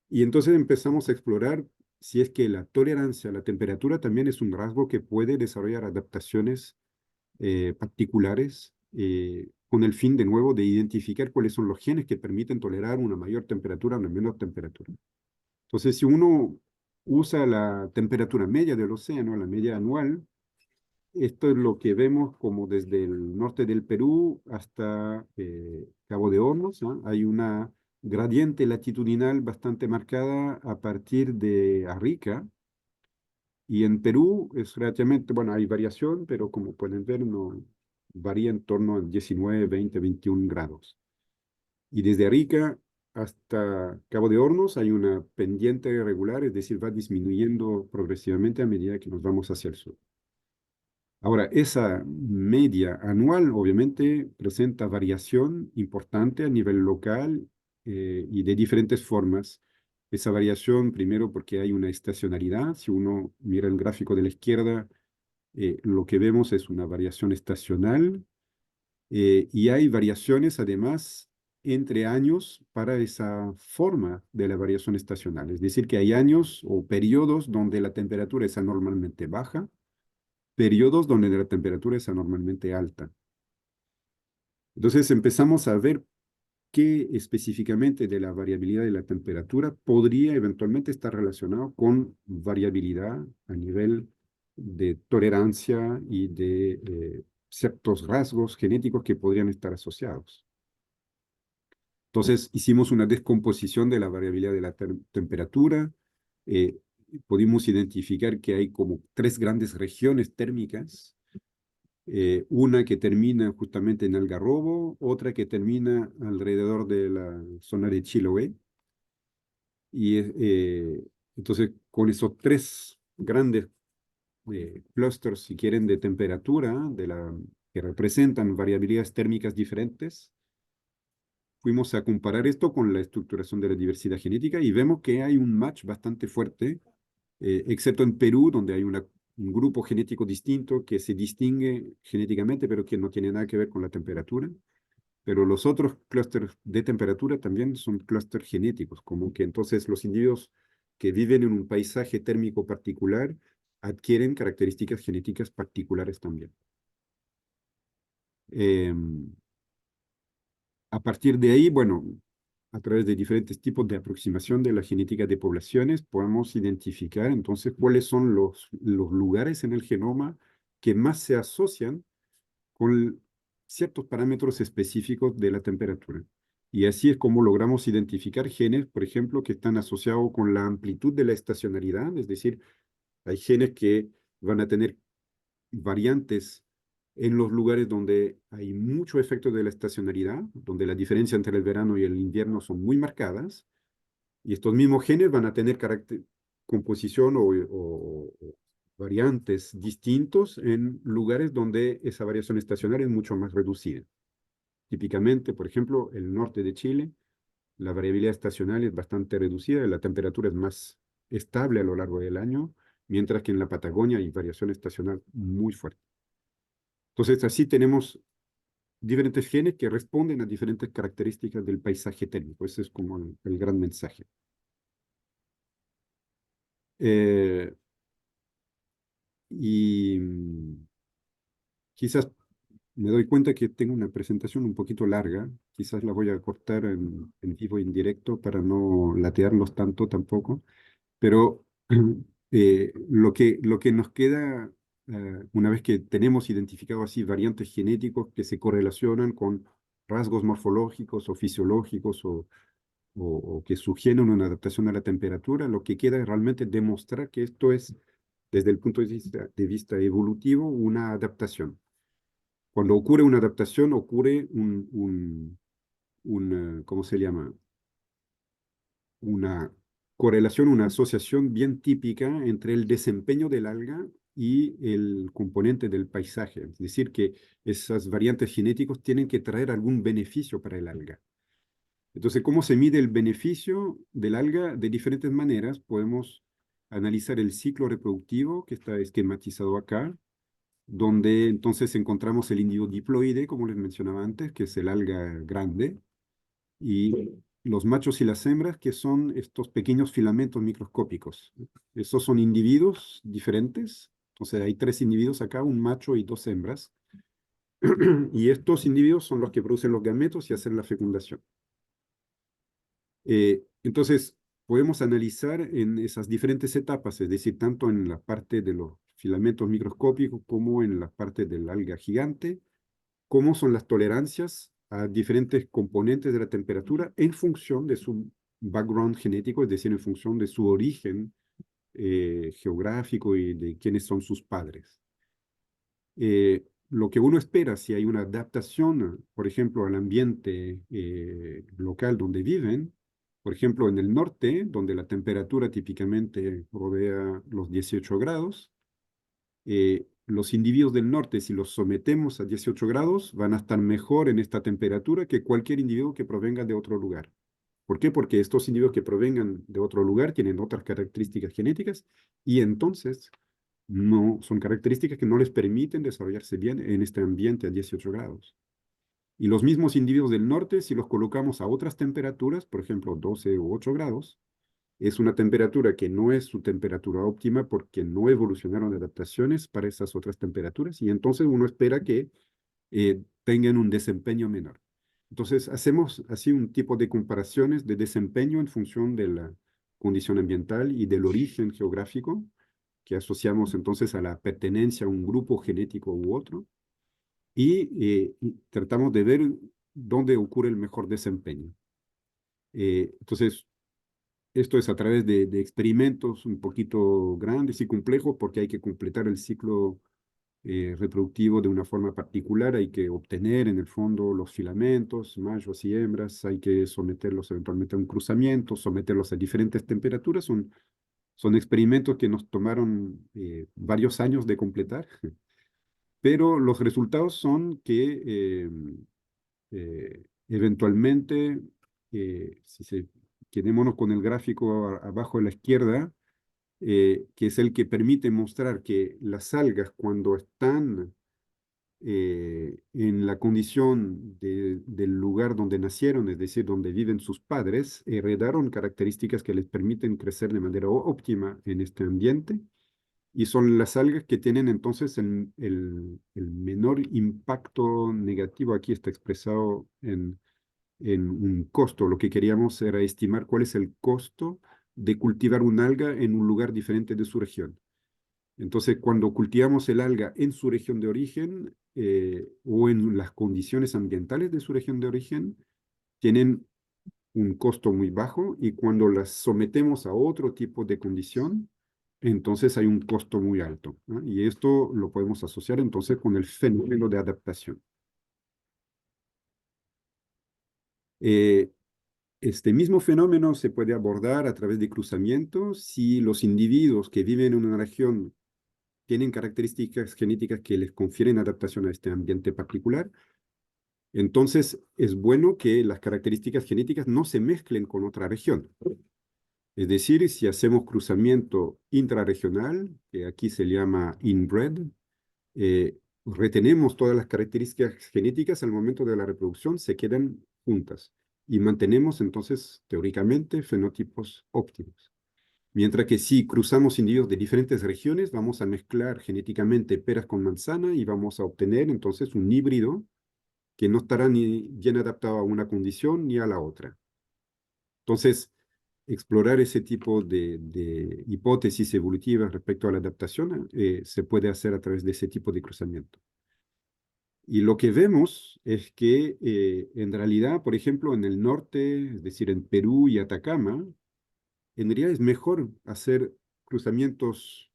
Y entonces empezamos a explorar si es que la tolerancia a la temperatura también es un rasgo que puede desarrollar adaptaciones particulares, con el fin de nuevo de identificar cuáles son los genes que permiten tolerar una mayor temperatura o una menor temperatura. Entonces, si uno usa la temperatura media del océano, la media anual, esto es lo que vemos como desde el norte del Perú hasta Cabo de Hornos, ¿no? Hay una gradiente latitudinal bastante marcada a partir de Arica, Y en Perú es relativamente, bueno, hay variación, pero como pueden ver, no varía en torno a 19, 20, 21 grados. Y desde Arica hasta Cabo de Hornos hay una pendiente irregular, es decir, va disminuyendo progresivamente a medida que nos vamos hacia el sur. Ahora, esa media anual obviamente presenta variación importante a nivel local y de diferentes formas. Esa variación, primero porque hay una estacionalidad. Si uno mira el gráfico de la izquierda, lo que vemos es una variación estacional y hay variaciones además entre años para esa forma de la variación estacional. Es decir, que hay años o periodos donde la temperatura es anormalmente baja, periodos donde la temperatura es anormalmente alta. Entonces empezamos a ver qué específicamente de la variabilidad de la temperatura podría eventualmente estar relacionado con variabilidad a nivel de tolerancia y de ciertos rasgos genéticos que podrían estar asociados. Entonces hicimos una descomposición de la variabilidad de la temperatura. eh, Pudimos identificar que hay como tres grandes regiones térmicas, una que termina justamente en Algarrobo, otra que termina alrededor de la zona de Chiloé. Y entonces con esos tres grandes clústeres, si quieren, de temperatura, que representan variabilidades térmicas diferentes, fuimos a comparar esto con la estructuración de la diversidad genética y vemos que hay un match bastante fuerte, excepto en Perú, donde hay un grupo genético distinto que se distingue genéticamente, pero que no tiene nada que ver con la temperatura. Pero los otros clústeres de temperatura también son clústeres genéticos, como que entonces los individuos que viven en un paisaje térmico particular adquieren características genéticas particulares también. A partir de ahí, bueno, a través de diferentes tipos de aproximación de la genética de poblaciones, podemos identificar entonces cuáles son los lugares en el genoma que más se asocian con ciertos parámetros específicos de la temperatura. Y así es como logramos identificar genes, por ejemplo, que están asociados con la amplitud de la estacionalidad, es decir, hay genes que van a tener variantes en los lugares donde hay mucho efecto de la estacionalidad, donde la diferencia entre el verano y el invierno son muy marcadas, y estos mismos genes van a tener composición o variantes distintos en lugares donde esa variación estacional es mucho más reducida. Típicamente, por ejemplo, el norte de Chile, la variabilidad estacional es bastante reducida, la temperatura es más estable a lo largo del año, mientras que en la Patagonia hay variación estacional muy fuerte. Entonces, así tenemos diferentes genes que responden a diferentes características del paisaje térmico. Ese es como el gran mensaje. Eh, y quizás me doy cuenta que tengo una presentación un poquito larga. Quizás la voy a cortar en vivo y en directo para no latearlos tanto tampoco. Pero lo que nos queda, una vez que tenemos identificado así variantes genéticos que se correlacionan con rasgos morfológicos o fisiológicos o que sugieren una adaptación a la temperatura, lo que queda es realmente demostrar que esto es, desde el punto de vista evolutivo, una adaptación. Cuando ocurre una adaptación, ocurre ¿cómo se llama? Una correlación, una asociación bien típica entre el desempeño del alga y el componente del paisaje. Es decir, que esas variantes genéticos tienen que traer algún beneficio para el alga. Entonces, ¿cómo se mide el beneficio del alga? De diferentes maneras. Podemos analizar el ciclo reproductivo, que está esquematizado acá, donde entonces encontramos el individuo diploide, como les mencionaba antes, que es el alga grande, y los machos y las hembras, que son estos pequeños filamentos microscópicos. Esos son individuos diferentes. O sea, hay tres individuos acá, un macho y dos hembras. Y estos individuos son los que producen los gametos y hacen la fecundación. Entonces, podemos analizar en esas diferentes etapas, es decir, tanto en la parte de los filamentos microscópicos como en la parte del alga gigante, cómo son las tolerancias a diferentes componentes de la temperatura en función de su background genético, es decir, en función de su origen geográfico y de quiénes son sus padres. Lo que uno espera si hay una adaptación, por ejemplo, al ambiente local donde viven, por ejemplo, en el norte, donde la temperatura típicamente rodea los 18 grados, los individuos del norte, si los sometemos a 18 grados, van a estar mejor en esta temperatura que cualquier individuo que provenga de otro lugar. ¿Por qué? Porque estos individuos que provengan de otro lugar tienen otras características genéticas y entonces no son características que no les permiten desarrollarse bien en este ambiente a 18 grados. Y los mismos individuos del norte, si los colocamos a otras temperaturas, por ejemplo 12 u 8 grados, es una temperatura que no es su temperatura óptima porque no evolucionaron adaptaciones para esas otras temperaturas y entonces uno espera que tengan un desempeño menor. Entonces hacemos así un tipo de comparaciones de desempeño en función de la condición ambiental y del origen geográfico que asociamos entonces a la pertenencia a un grupo genético u otro y tratamos de ver dónde ocurre el mejor desempeño. Entonces, esto es a través de experimentos un poquito grandes y complejos porque hay que completar el ciclo reproductivo de una forma particular, hay que obtener en el fondo los filamentos, machos y hembras, hay que someterlos eventualmente a un cruzamiento, someterlos a diferentes temperaturas, son experimentos que nos tomaron varios años de completar, pero los resultados son que eventualmente, si se, quedémonos con el gráfico abajo a la izquierda, que es el que permite mostrar que las algas cuando están en la condición del lugar donde nacieron, es decir, donde viven sus padres, heredaron características que les permiten crecer de manera óptima en este ambiente y son las algas que tienen entonces el menor impacto negativo. Aquí está expresado en un costo. Lo que queríamos era estimar cuál es el costo de cultivar un alga en un lugar diferente de su región. Entonces, cuando cultivamos el alga en su región de origen o en las condiciones ambientales de su región de origen, tienen un costo muy bajo y cuando las sometemos a otro tipo de condición, entonces hay un costo muy alto, ¿no? Y esto lo podemos asociar entonces con el fenómeno de adaptación. Eh, este mismo fenómeno se puede abordar a través de cruzamientos si los individuos que viven en una región tienen características genéticas que les confieren adaptación a este ambiente particular. Entonces, es bueno que las características genéticas no se mezclen con otra región. Es decir, si hacemos cruzamiento intrarregional, que aquí se llama inbred, retenemos todas las características genéticas al momento de la reproducción, se quedan juntas y mantenemos entonces, teóricamente, fenotipos óptimos. Mientras que si cruzamos individuos de diferentes regiones, vamos a mezclar genéticamente peras con manzana y vamos a obtener entonces un híbrido que no estará ni bien adaptado a una condición ni a la otra. Entonces, explorar ese tipo de hipótesis evolutivas respecto a la adaptación se puede hacer a través de ese tipo de cruzamiento. Y lo que vemos es que en realidad, por ejemplo, en el norte, es decir, en Perú y Atacama, en realidad es mejor hacer cruzamientos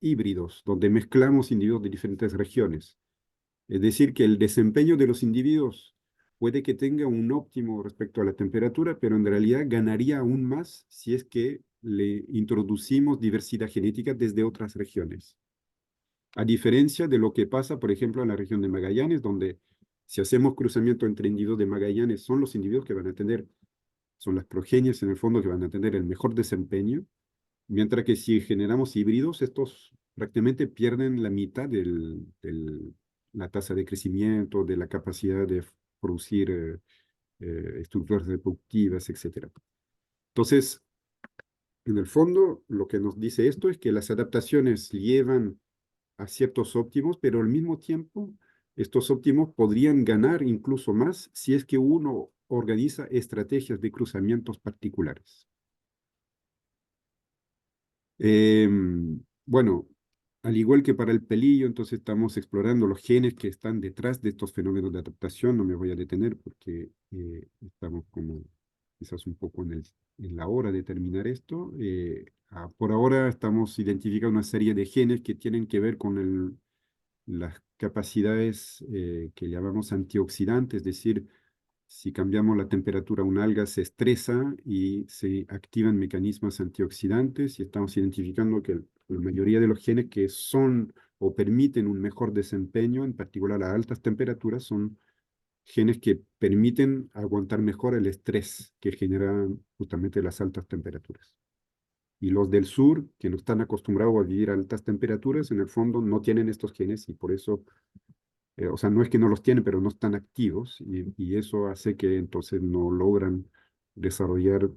híbridos, donde mezclamos individuos de diferentes regiones. Es decir, que el desempeño de los individuos puede que tenga un óptimo respecto a la temperatura, pero en realidad ganaría aún más si es que le introducimos diversidad genética desde otras regiones. A diferencia de lo que pasa, por ejemplo, en la región de Magallanes, donde si hacemos cruzamiento entre individuos de Magallanes, son los individuos que van a tener, son las progenies en el fondo que van a tener el mejor desempeño, mientras que si generamos híbridos, estos prácticamente pierden la mitad de la tasa de crecimiento, de la capacidad de producir estructuras reproductivas, etcétera. Entonces, en el fondo, lo que nos dice esto es que las adaptaciones llevan a ciertos óptimos, pero al mismo tiempo, estos óptimos podrían ganar incluso más si es que uno organiza estrategias de cruzamientos particulares. Bueno, al igual que para el pelillo, entonces estamos explorando los genes que están detrás de estos fenómenos de adaptación. No me voy a detener porque estamos como quizás un poco en la hora de terminar esto. por ahora estamos identificando una serie de genes que tienen que ver con las capacidades que llamamos antioxidantes, es decir, si cambiamos la temperatura, un alga se estresa y se activan mecanismos antioxidantes y estamos identificando que la mayoría de los genes que son o permiten un mejor desempeño, en particular a altas temperaturas, son genes que permiten aguantar mejor el estrés que generan justamente las altas temperaturas. Y los del sur, que no están acostumbrados a vivir a altas temperaturas, en el fondo no tienen estos genes y por eso, o sea, no es que no los tienen, pero no están activos y eso hace que entonces no logran desarrollar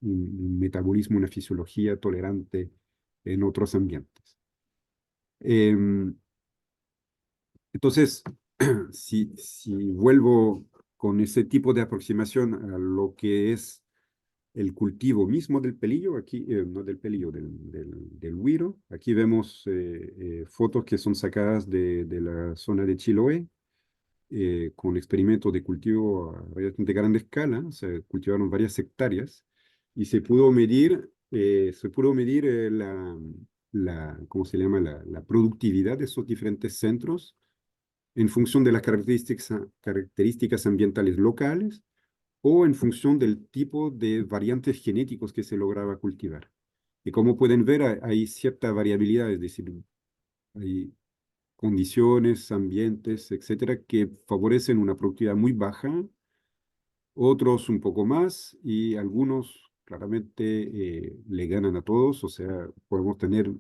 un metabolismo, una fisiología tolerante en otros ambientes. Em, entonces, si vuelvo con ese tipo de aproximación a lo que es el cultivo mismo del pelillo, aquí, no del pelillo, del güiro. Aquí vemos fotos que son sacadas de la zona de Chiloé, con experimentos de cultivo a relativamente grande escala, se cultivaron varias hectáreas y se pudo medir ¿cómo se llama? La productividad de esos diferentes centros en función de las características ambientales locales o en función del tipo de variantes genéticos que se lograba cultivar. Y como pueden ver, hay cierta variabilidad, es decir, hay condiciones, ambientes, etcétera, que favorecen una productividad muy baja, otros un poco más y algunos claramente le ganan a todos, o sea, podemos tener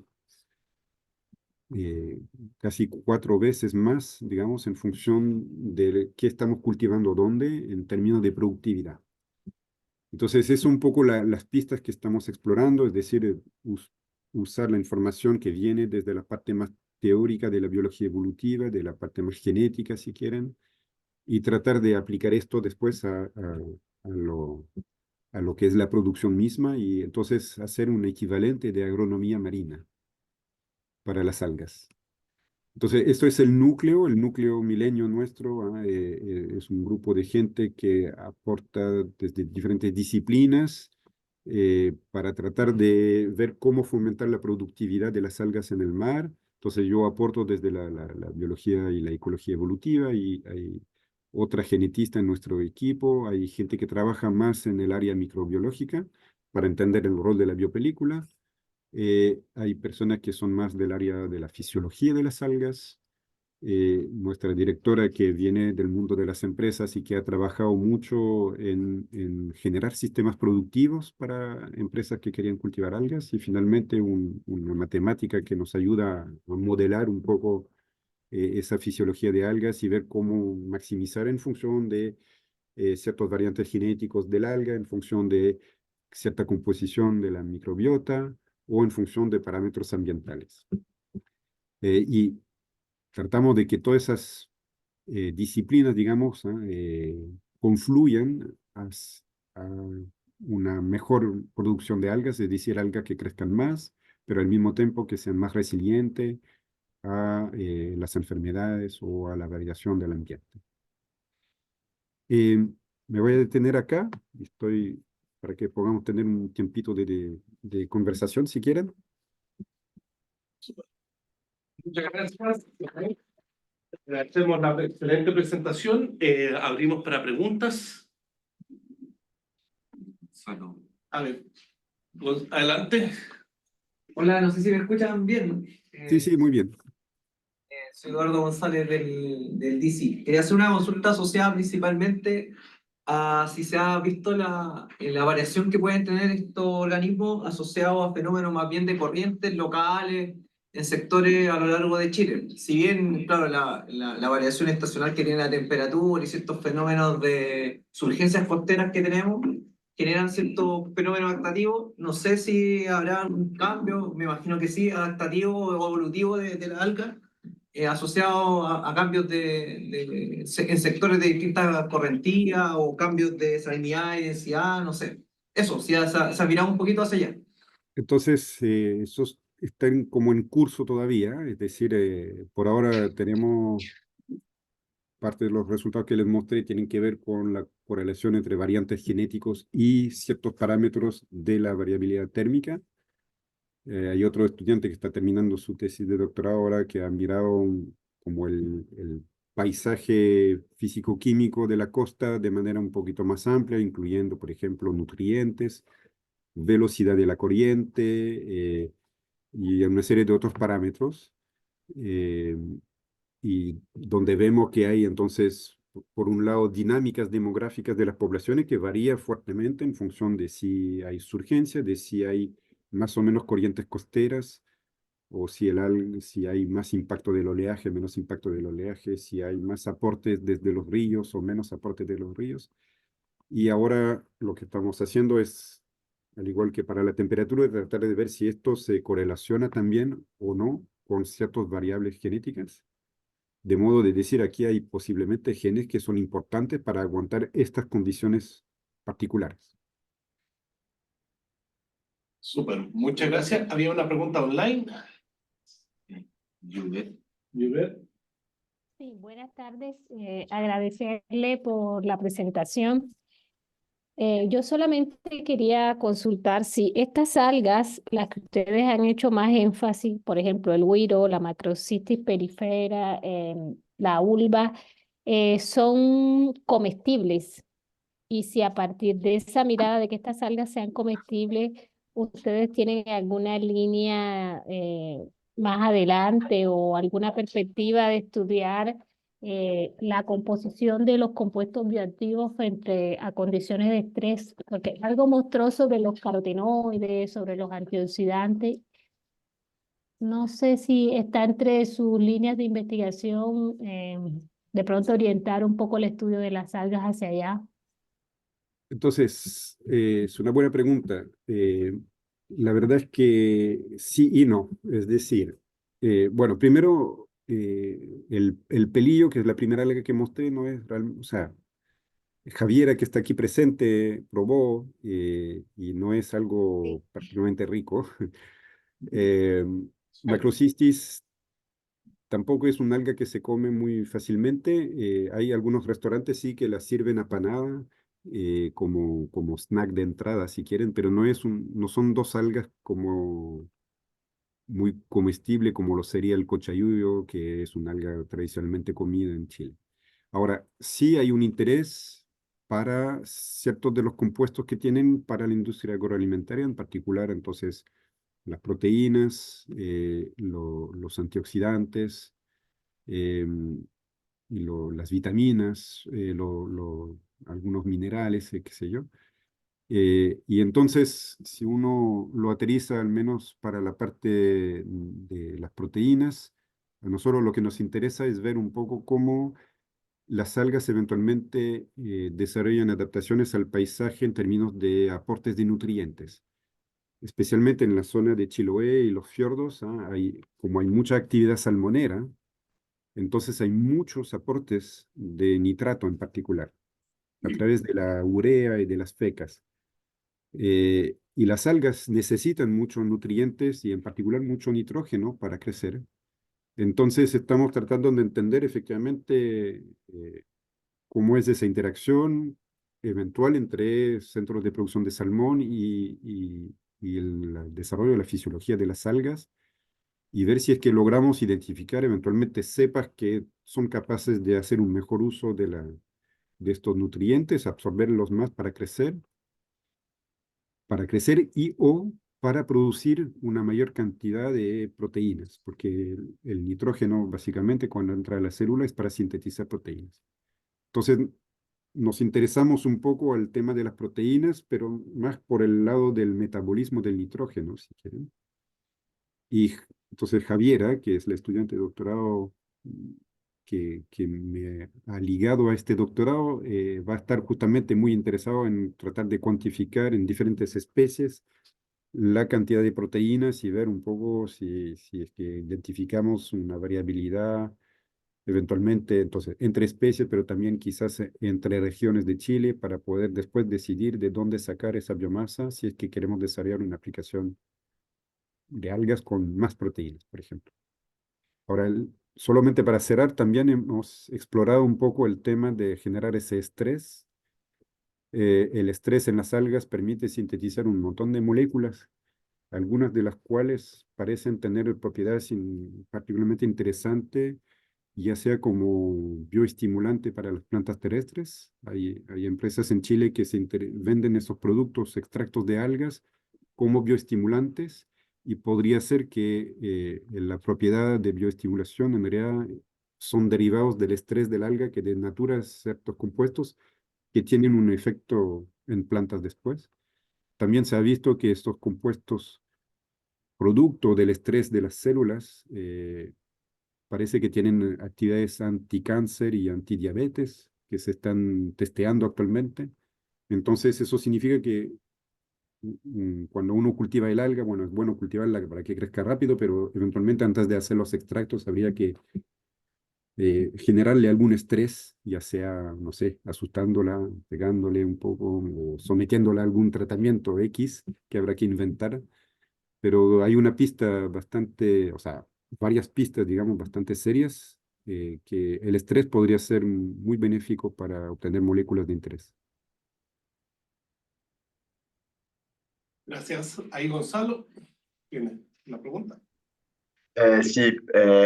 eh, casi 4 veces más, digamos, en función de qué estamos cultivando dónde en términos de productividad. Entonces, es un poco las pistas que estamos explorando, es decir, usar la información que viene desde la parte más teórica de la biología evolutiva, de la parte más genética, si quieren, y tratar de aplicar esto después a lo, a lo que es la producción misma y entonces hacer un equivalente de agronomía marina para las algas. Entonces, esto es el núcleo milenio nuestro, es un grupo de gente que aporta desde diferentes disciplinas para tratar de ver cómo fomentar la productividad de las algas en el mar. Entonces, yo aporto desde la biología y la ecología evolutiva y hay otra genetista en nuestro equipo, hay gente que trabaja más en el área microbiológica para entender el rol de la biopelícula. Hay personas que son más del área de la fisiología de las algas. Nuestra directora que viene del mundo de las empresas y que ha trabajado mucho en generar sistemas productivos para empresas que querían cultivar algas y finalmente una matemática que nos ayuda a modelar un poco esa fisiología de algas y ver cómo maximizar en función de ciertos variantes genéticos del alga, en función de cierta composición de la microbiota o en función de parámetros ambientales. Y tratamos de que todas esas disciplinas, digamos, confluyan a una mejor producción de algas, es decir, algas que crezcan más, pero al mismo tiempo que sean más resilientes a las enfermedades o a la variación del ambiente. Eh, Me voy a detener acá, estoy para que podamos tener un tiempito de conversación si quieren. Muchas gracias. Agradecemos la excelente presentación. Abrimos para preguntas. Salud. A ver, adelante. Hola, no sé si me escuchan bien. Sí, sí, muy bien. Soy Eduardo González del DC. Quería hacer una consulta asociada principalmente a si se ha visto la variación que pueden tener estos organismos asociados a fenómenos más bien de corrientes locales en sectores a lo largo de Chile. Si bien, claro, la variación estacional que tiene la temperatura y ciertos fenómenos de surgencias costeras que tenemos generan ciertos fenómenos adaptativos, no sé si habrá un cambio, me imagino que sí, adaptativo o evolutivo de la alga asociado a cambios en sectores de distintas correntías o cambios de salinidad y densidad, no sé. Eso, si se ha mirado un poquito hacia allá. Entonces, esos están como en curso todavía, es decir, por ahora tenemos parte de los resultados que les mostré tienen que ver con la correlación entre variantes genéticos y ciertos parámetros de la variabilidad térmica. Hay otro estudiante que está terminando su tesis de doctorado ahora que ha mirado como el paisaje físico-químico de la costa de manera un poquito más amplia, incluyendo, por ejemplo, nutrientes, velocidad de la corriente y una serie de otros parámetros. eh, y donde vemos que hay entonces, por un lado, dinámicas demográficas de las poblaciones que varían fuertemente en función de si hay surgencia, de si hay más o menos corrientes costeras, o si hay más impacto del oleaje, menos impacto del oleaje, si hay más aportes desde los ríos o menos aportes de los ríos. Y ahora lo que estamos haciendo es, al igual que para la temperatura, tratar de ver si esto se correlaciona también o no con ciertas variables genéticas. De modo de decir, aquí hay posiblemente genes que son importantes para aguantar estas condiciones particulares. Súper, muchas gracias. Había una pregunta online. Juliet. Juliet. Sí, buenas tardes. Agradecerle por la presentación. Yo solamente quería consultar si estas algas, las que ustedes han hecho más énfasis, por ejemplo, el huiro, la Macrocystis perifera, la ulva, son comestibles. Y si a partir de esa mirada de que estas algas sean comestibles, ustedes tienen alguna línea más adelante o alguna perspectiva de estudiar la composición de los compuestos bioactivos frente a condiciones de estrés, porque algo mostró sobre los carotenoides, sobre los antioxidantes. No sé si está entre sus líneas de investigación, de pronto orientar un poco el estudio de las algas hacia allá. Entonces, es una buena pregunta. La verdad es que sí y no. Es decir, bueno, primero, el pelillo, que es la primera alga que mostré, no es real, o sea, Javiera, que está aquí presente, probó y no es algo Sí. particularmente rico. Eh, Macrocystis tampoco es un alga que se come muy fácilmente. Hay algunos restaurantes sí que la sirven apanada como snack de entrada si quieren, pero no son dos algas como muy comestible como lo sería el cochayuyo, que es un alga tradicionalmente comida en Chile. Ahora, sí hay un interés para ciertos de los compuestos que tienen para la industria agroalimentaria, en particular, entonces, las proteínas, los antioxidantes, y las vitaminas, algunos minerales, qué sé yo. Y entonces, si uno lo aterriza al menos para la parte de las proteínas, a nosotros lo que nos interesa es ver un poco cómo las algas eventualmente desarrollan adaptaciones al paisaje en términos de aportes de nutrientes, especialmente en la zona de Chiloé y los fiordos. Como hay mucha actividad salmonera, entonces hay muchos aportes de nitrato en particular, a través de la urea y de las fecas. Y las algas necesitan muchos nutrientes y en particular mucho nitrógeno para crecer. Entonces estamos tratando de entender efectivamente cómo es esa interacción eventual entre centros de producción de salmón y el desarrollo de la fisiología de las algas y ver si es que logramos identificar eventualmente cepas que son capaces de hacer un mejor uso de estos nutrientes, absorberlos más para crecer y o para producir una mayor cantidad de proteínas, porque el nitrógeno básicamente cuando entra a la célula es para sintetizar proteínas. Entonces, nos interesamos un poco al tema de las proteínas, pero más por el lado del metabolismo del nitrógeno, si quieren. Y entonces Javiera, que es la estudiante de doctorado que me ha ligado a este doctorado, va a estar justamente muy interesado en tratar de cuantificar en diferentes especies la cantidad de proteínas y ver un poco si es que identificamos una variabilidad eventualmente, entonces, entre especies, pero también quizás entre regiones de Chile para poder después decidir de dónde sacar esa biomasa si es que queremos desarrollar una aplicación de algas con más proteínas, por ejemplo. Ahora, solamente para cerrar, también hemos explorado un poco el tema de generar ese estrés. El estrés en las algas permite sintetizar un montón de moléculas algunas de las cuales parecen tener propiedades particularmente interesantes, ya sea como bioestimulante para las plantas terrestres. Hay empresas en Chile que venden esos productos, extractos de algas, como bioestimulantes, y podría ser que la propiedad de bioestimulación en realidad son derivados del estrés del alga que denatura ciertos compuestos que tienen un efecto en plantas después. También se ha visto que estos compuestos, producto del estrés de las células, parece que tienen actividades anticáncer y antidiabetes que se están testeando actualmente. Entonces, eso significa que cuando uno cultiva el alga, bueno, es bueno cultivarla para que crezca rápido, pero eventualmente antes de hacer los extractos habría que generarle algún estrés, ya sea, no sé, asustándola, pegándole un poco o sometiéndola a algún tratamiento X que habrá que inventar. Pero hay una pista bastante, o sea, varias pistas, digamos, bastante serias, que el estrés podría ser muy benéfico para obtener moléculas de interés. Gracias. Ahí Gonzalo tiene la pregunta. Sí,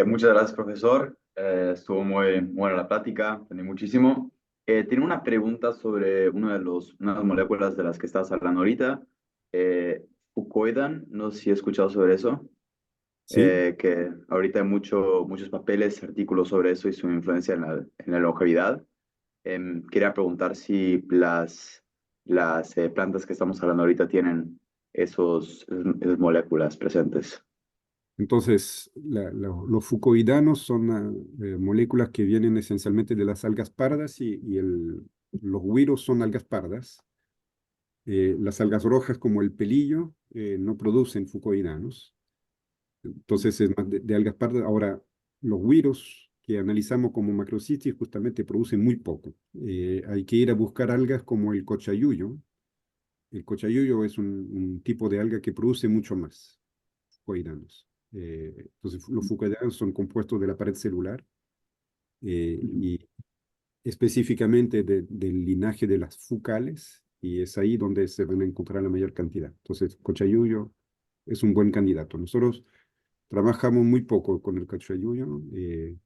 muchas gracias, profesor. Estuvo muy buena la plática, aprendí muchísimo. Tengo una pregunta sobre una de las moléculas de las que estás hablando ahorita, fucoidan. No sé si he escuchado sobre eso, ¿Sí? que ahorita hay muchos papeles, artículos sobre eso y su influencia en la longevidad. Quería preguntar si las plantas que estamos hablando ahorita tienen esas moléculas presentes. Entonces, los fucoidanos son moléculas que vienen esencialmente de las algas pardas los güiros son algas pardas. Las algas rojas, como el pelillo, no producen fucoidanos. Entonces es más de algas pardas. Ahora, los güiros que analizamos como macrocystis justamente producen muy poco. Hay que ir a buscar algas como el cochayuyo. El cochayuyo es un tipo de alga que produce mucho más fucoidanos. Entonces, los fucoidanos son compuestos de la pared celular y específicamente del linaje de las fucales, y es ahí donde se van a encontrar la mayor cantidad. Entonces, cochayuyo es un buen candidato. Nosotros trabajamos muy poco con el cochayuyo, eh,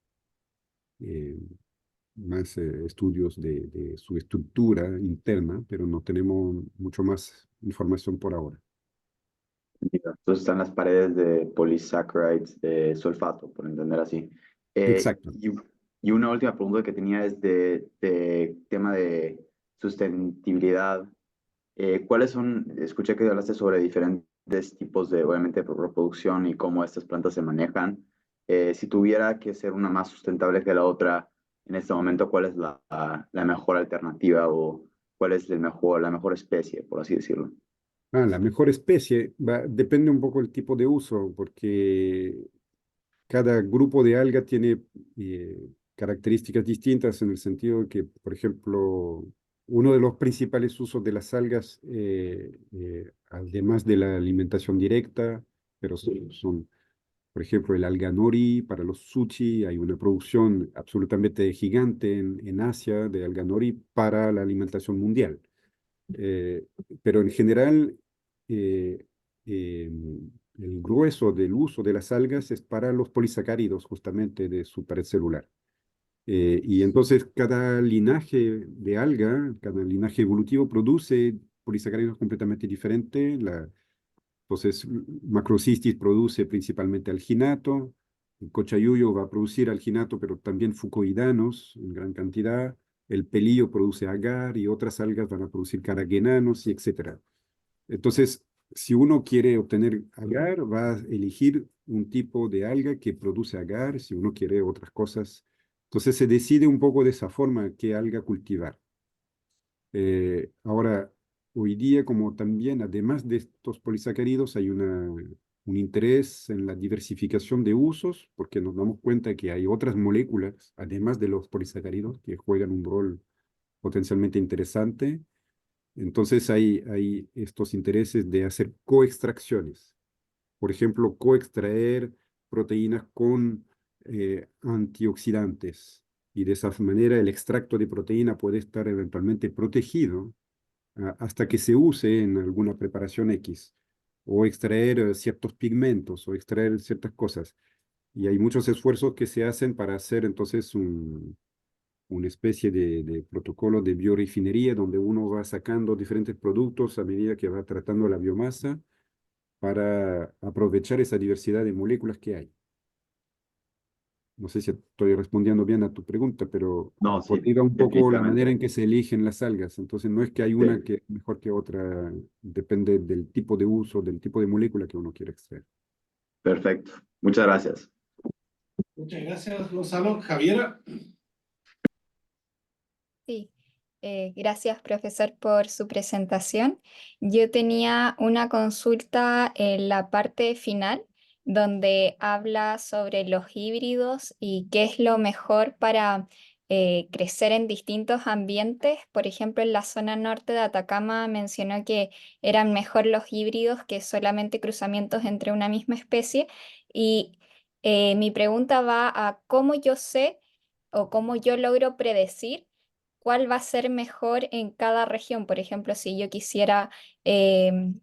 más estudios de su estructura interna, pero no tenemos mucho más información por ahora. Entonces están las paredes de polysaccharides de sulfato, por entender así. Eh, Exacto. y, y una última pregunta que tenía es de tema de sustentabilidad. Escuché que hablaste sobre diferentes tipos de, obviamente, reproducción y cómo estas plantas se manejan. Si tuviera que ser una más sustentable que la otra en este momento, ¿cuál es la mejor alternativa o cuál es la mejor especie, por así decirlo? La mejor especie depende un poco del tipo de uso, porque cada grupo de alga tiene características distintas en el sentido de que, por ejemplo, uno de los principales usos de las algas, además de la alimentación directa, pero son, por ejemplo, el alga nori para los sushi. Hay una producción absolutamente gigante en Asia de alga nori para la alimentación mundial. Eh, pero en general, eh, eh, el grueso del uso de las algas es para los polisacáridos justamente de su pared celular. Y entonces cada linaje de alga, cada linaje evolutivo produce polisacáridos completamente diferentes. Entonces, Macrocystis produce principalmente alginato, el cochayuyo va a producir alginato, pero también fucoidanos en gran cantidad, el pelillo produce agar y otras algas van a producir carrageenanos y etcétera. Entonces, si uno quiere obtener agar, va a elegir un tipo de alga que produce agar. Si uno quiere otras cosas, entonces se decide un poco de esa forma qué alga cultivar. Ahora, hoy día, como también, además de estos polisacáridos, hay un interés en la diversificación de usos, porque nos damos cuenta que hay otras moléculas, además de los polisacáridos, que juegan un rol potencialmente interesante. Entonces hay estos intereses de hacer coextracciones. Por ejemplo, coextraer proteínas con antioxidantes. Y de esa manera el extracto de proteína puede estar eventualmente protegido hasta que se use en alguna preparación X. o extraer ciertos pigmentos o extraer ciertas cosas. Y hay muchos esfuerzos que se hacen para hacer entonces una especie de protocolo de biorefinería donde uno va sacando diferentes productos a medida que va tratando la biomasa para aprovechar esa diversidad de moléculas que hay. No sé si estoy respondiendo bien a tu pregunta, pero No, por sí, ahí va un poco la manera definitivamente. en que se eligen las algas. Entonces no es que hay una Sí, que es mejor que otra, depende del tipo de uso, del tipo de molécula que uno quiere extraer. perfecto. Muchas gracias. Muchas gracias, Gonzalo. Javiera. Sí, gracias profesor por su presentación. Yo tenía una consulta en la parte final donde habla sobre los híbridos y qué es lo mejor para crecer en distintos ambientes. Por ejemplo, en la zona norte de Atacama mencionó que eran mejor los híbridos que solamente cruzamientos entre una misma especie. Y mi pregunta va a cómo yo sé o cómo yo logro predecir cuál va a ser mejor en cada región. Por ejemplo, si yo quisiera em,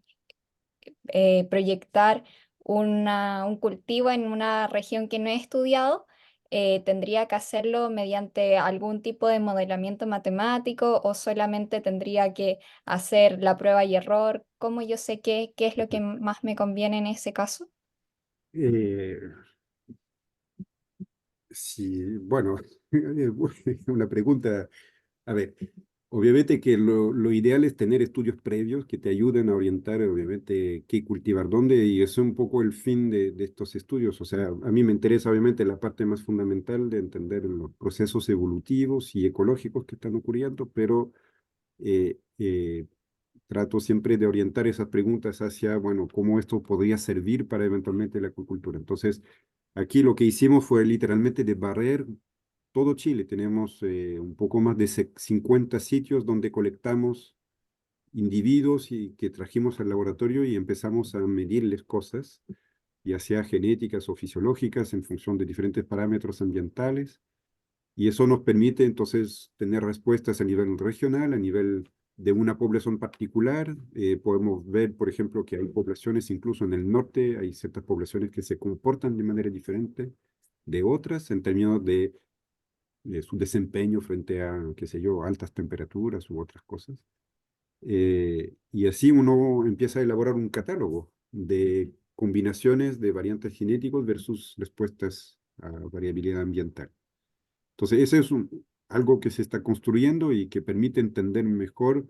proyectar un cultivo en una región que no he estudiado, tendría que hacerlo mediante algún tipo de modelamiento matemático o solamente tendría que hacer la prueba y error. ¿Cómo yo sé qué es lo que más me conviene en ese caso? Eh, sí, bueno, una pregunta. A ver, obviamente que lo ideal es tener estudios previos que te ayuden a orientar, obviamente, qué cultivar dónde, y eso es un poco el fin de estos estudios. O sea, a mí me interesa, obviamente, la parte más fundamental de entender los procesos evolutivos y ecológicos que están ocurriendo, pero eh, eh, trato siempre de orientar esas preguntas hacia, bueno, cómo esto podría servir para eventualmente la acuicultura. Entonces, aquí lo que hicimos fue literalmente de barrer todo Chile. Tenemos un poco más de 50 sitios donde colectamos individuos y que trajimos al laboratorio y empezamos a medirles cosas, ya sea genéticas o fisiológicas, en función de diferentes parámetros ambientales. Y eso nos permite entonces tener respuestas a nivel regional, a nivel de una población particular. Podemos ver, por ejemplo, que hay poblaciones, incluso en el norte, hay ciertas poblaciones que se comportan de manera diferente de otras en términos de su desempeño frente a, qué sé yo, altas temperaturas u otras cosas. Y así uno empieza a elaborar un catálogo de combinaciones de variantes genéticos versus respuestas a variabilidad ambiental. Entonces, eso es algo que se está construyendo y que permite entender mejor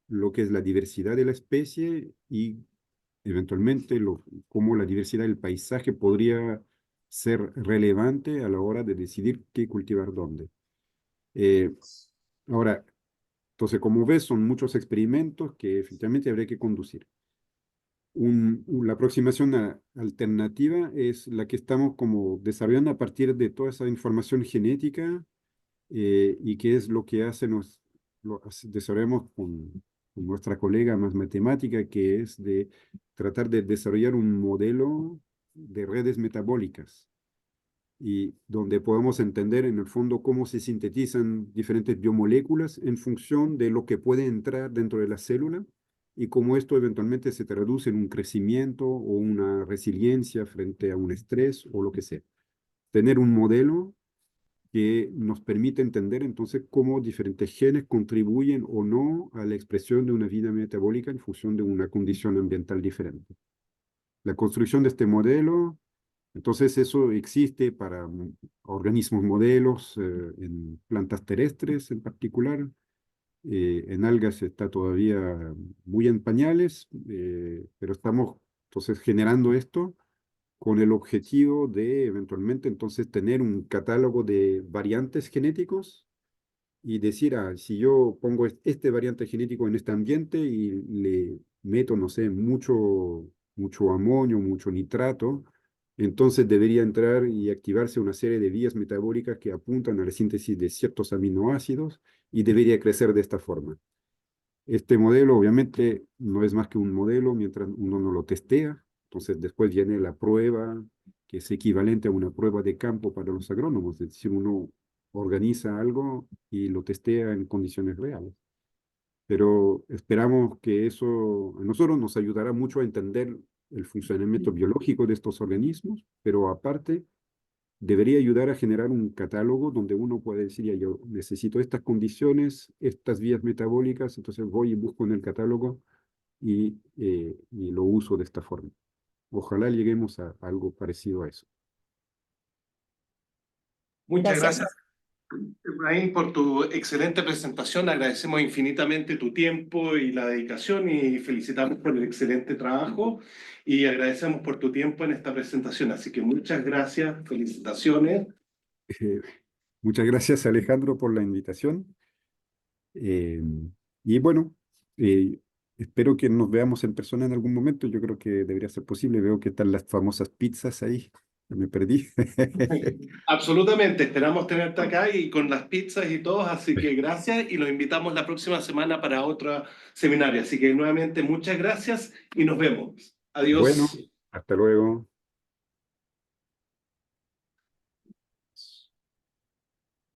lo que es la diversidad de la especie y eventualmente cómo la diversidad del paisaje podría ser relevante a la hora de decidir qué cultivar dónde. Eh, ahora, entonces, como ves, son muchos experimentos que efectivamente habría que conducir. La aproximación alternativa es la que estamos como desarrollando a partir de toda esa información genética y qué es lo que desarrollamos con nuestra colega más matemática, que es de tratar de desarrollar un modelo de redes metabólicas y donde podemos entender en el fondo cómo se sintetizan diferentes biomoléculas en función de lo que puede entrar dentro de la célula y cómo esto eventualmente se traduce en un crecimiento o una resiliencia frente a un estrés o lo que sea. Tener un modelo que nos permite entender entonces cómo diferentes genes contribuyen o no a la expresión de una vida metabólica en función de una condición ambiental diferente. La construcción de este modelo, entonces eso existe para organismos modelos, en plantas terrestres en particular, en algas está todavía muy en pañales, pero estamos entonces generando esto con el objetivo de eventualmente entonces tener un catálogo de variantes genéticos y decir, si yo pongo este variante genético en este ambiente y le meto, no sé, mucho amonio, mucho nitrato, entonces debería entrar y activarse una serie de vías metabólicas que apuntan a la síntesis de ciertos aminoácidos y debería crecer de esta forma. Este modelo obviamente no es más que un modelo mientras uno no lo testea. Entonces después viene la prueba, que es equivalente a una prueba de campo para los agrónomos. Es decir, uno organiza algo y lo testea en condiciones reales. Pero esperamos que eso a nosotros nos ayudará mucho a entender el funcionamiento biológico de estos organismos, pero aparte debería ayudar a generar un catálogo donde uno puede decir, ya, yo necesito estas condiciones, estas vías metabólicas, entonces voy y busco en el catálogo y lo uso de esta forma. Ojalá lleguemos a algo parecido a eso. Muchas Gracias. gracias, Efraín, por tu excelente presentación. Agradecemos infinitamente tu tiempo y la dedicación y felicitamos por el excelente trabajo y agradecemos por tu tiempo en esta presentación. Así que muchas gracias, felicitaciones. Muchas gracias, Alejandro, por la invitación. Y bueno, espero que nos veamos en persona en algún momento. Yo creo que debería ser posible. Veo que están las famosas pizzas ahí. Me perdí. Absolutamente, esperamos tenerte acá y con las pizzas y todo, así que gracias y los invitamos la próxima semana para otro seminario. Así que nuevamente muchas gracias y nos vemos. Adiós. Bueno, hasta luego.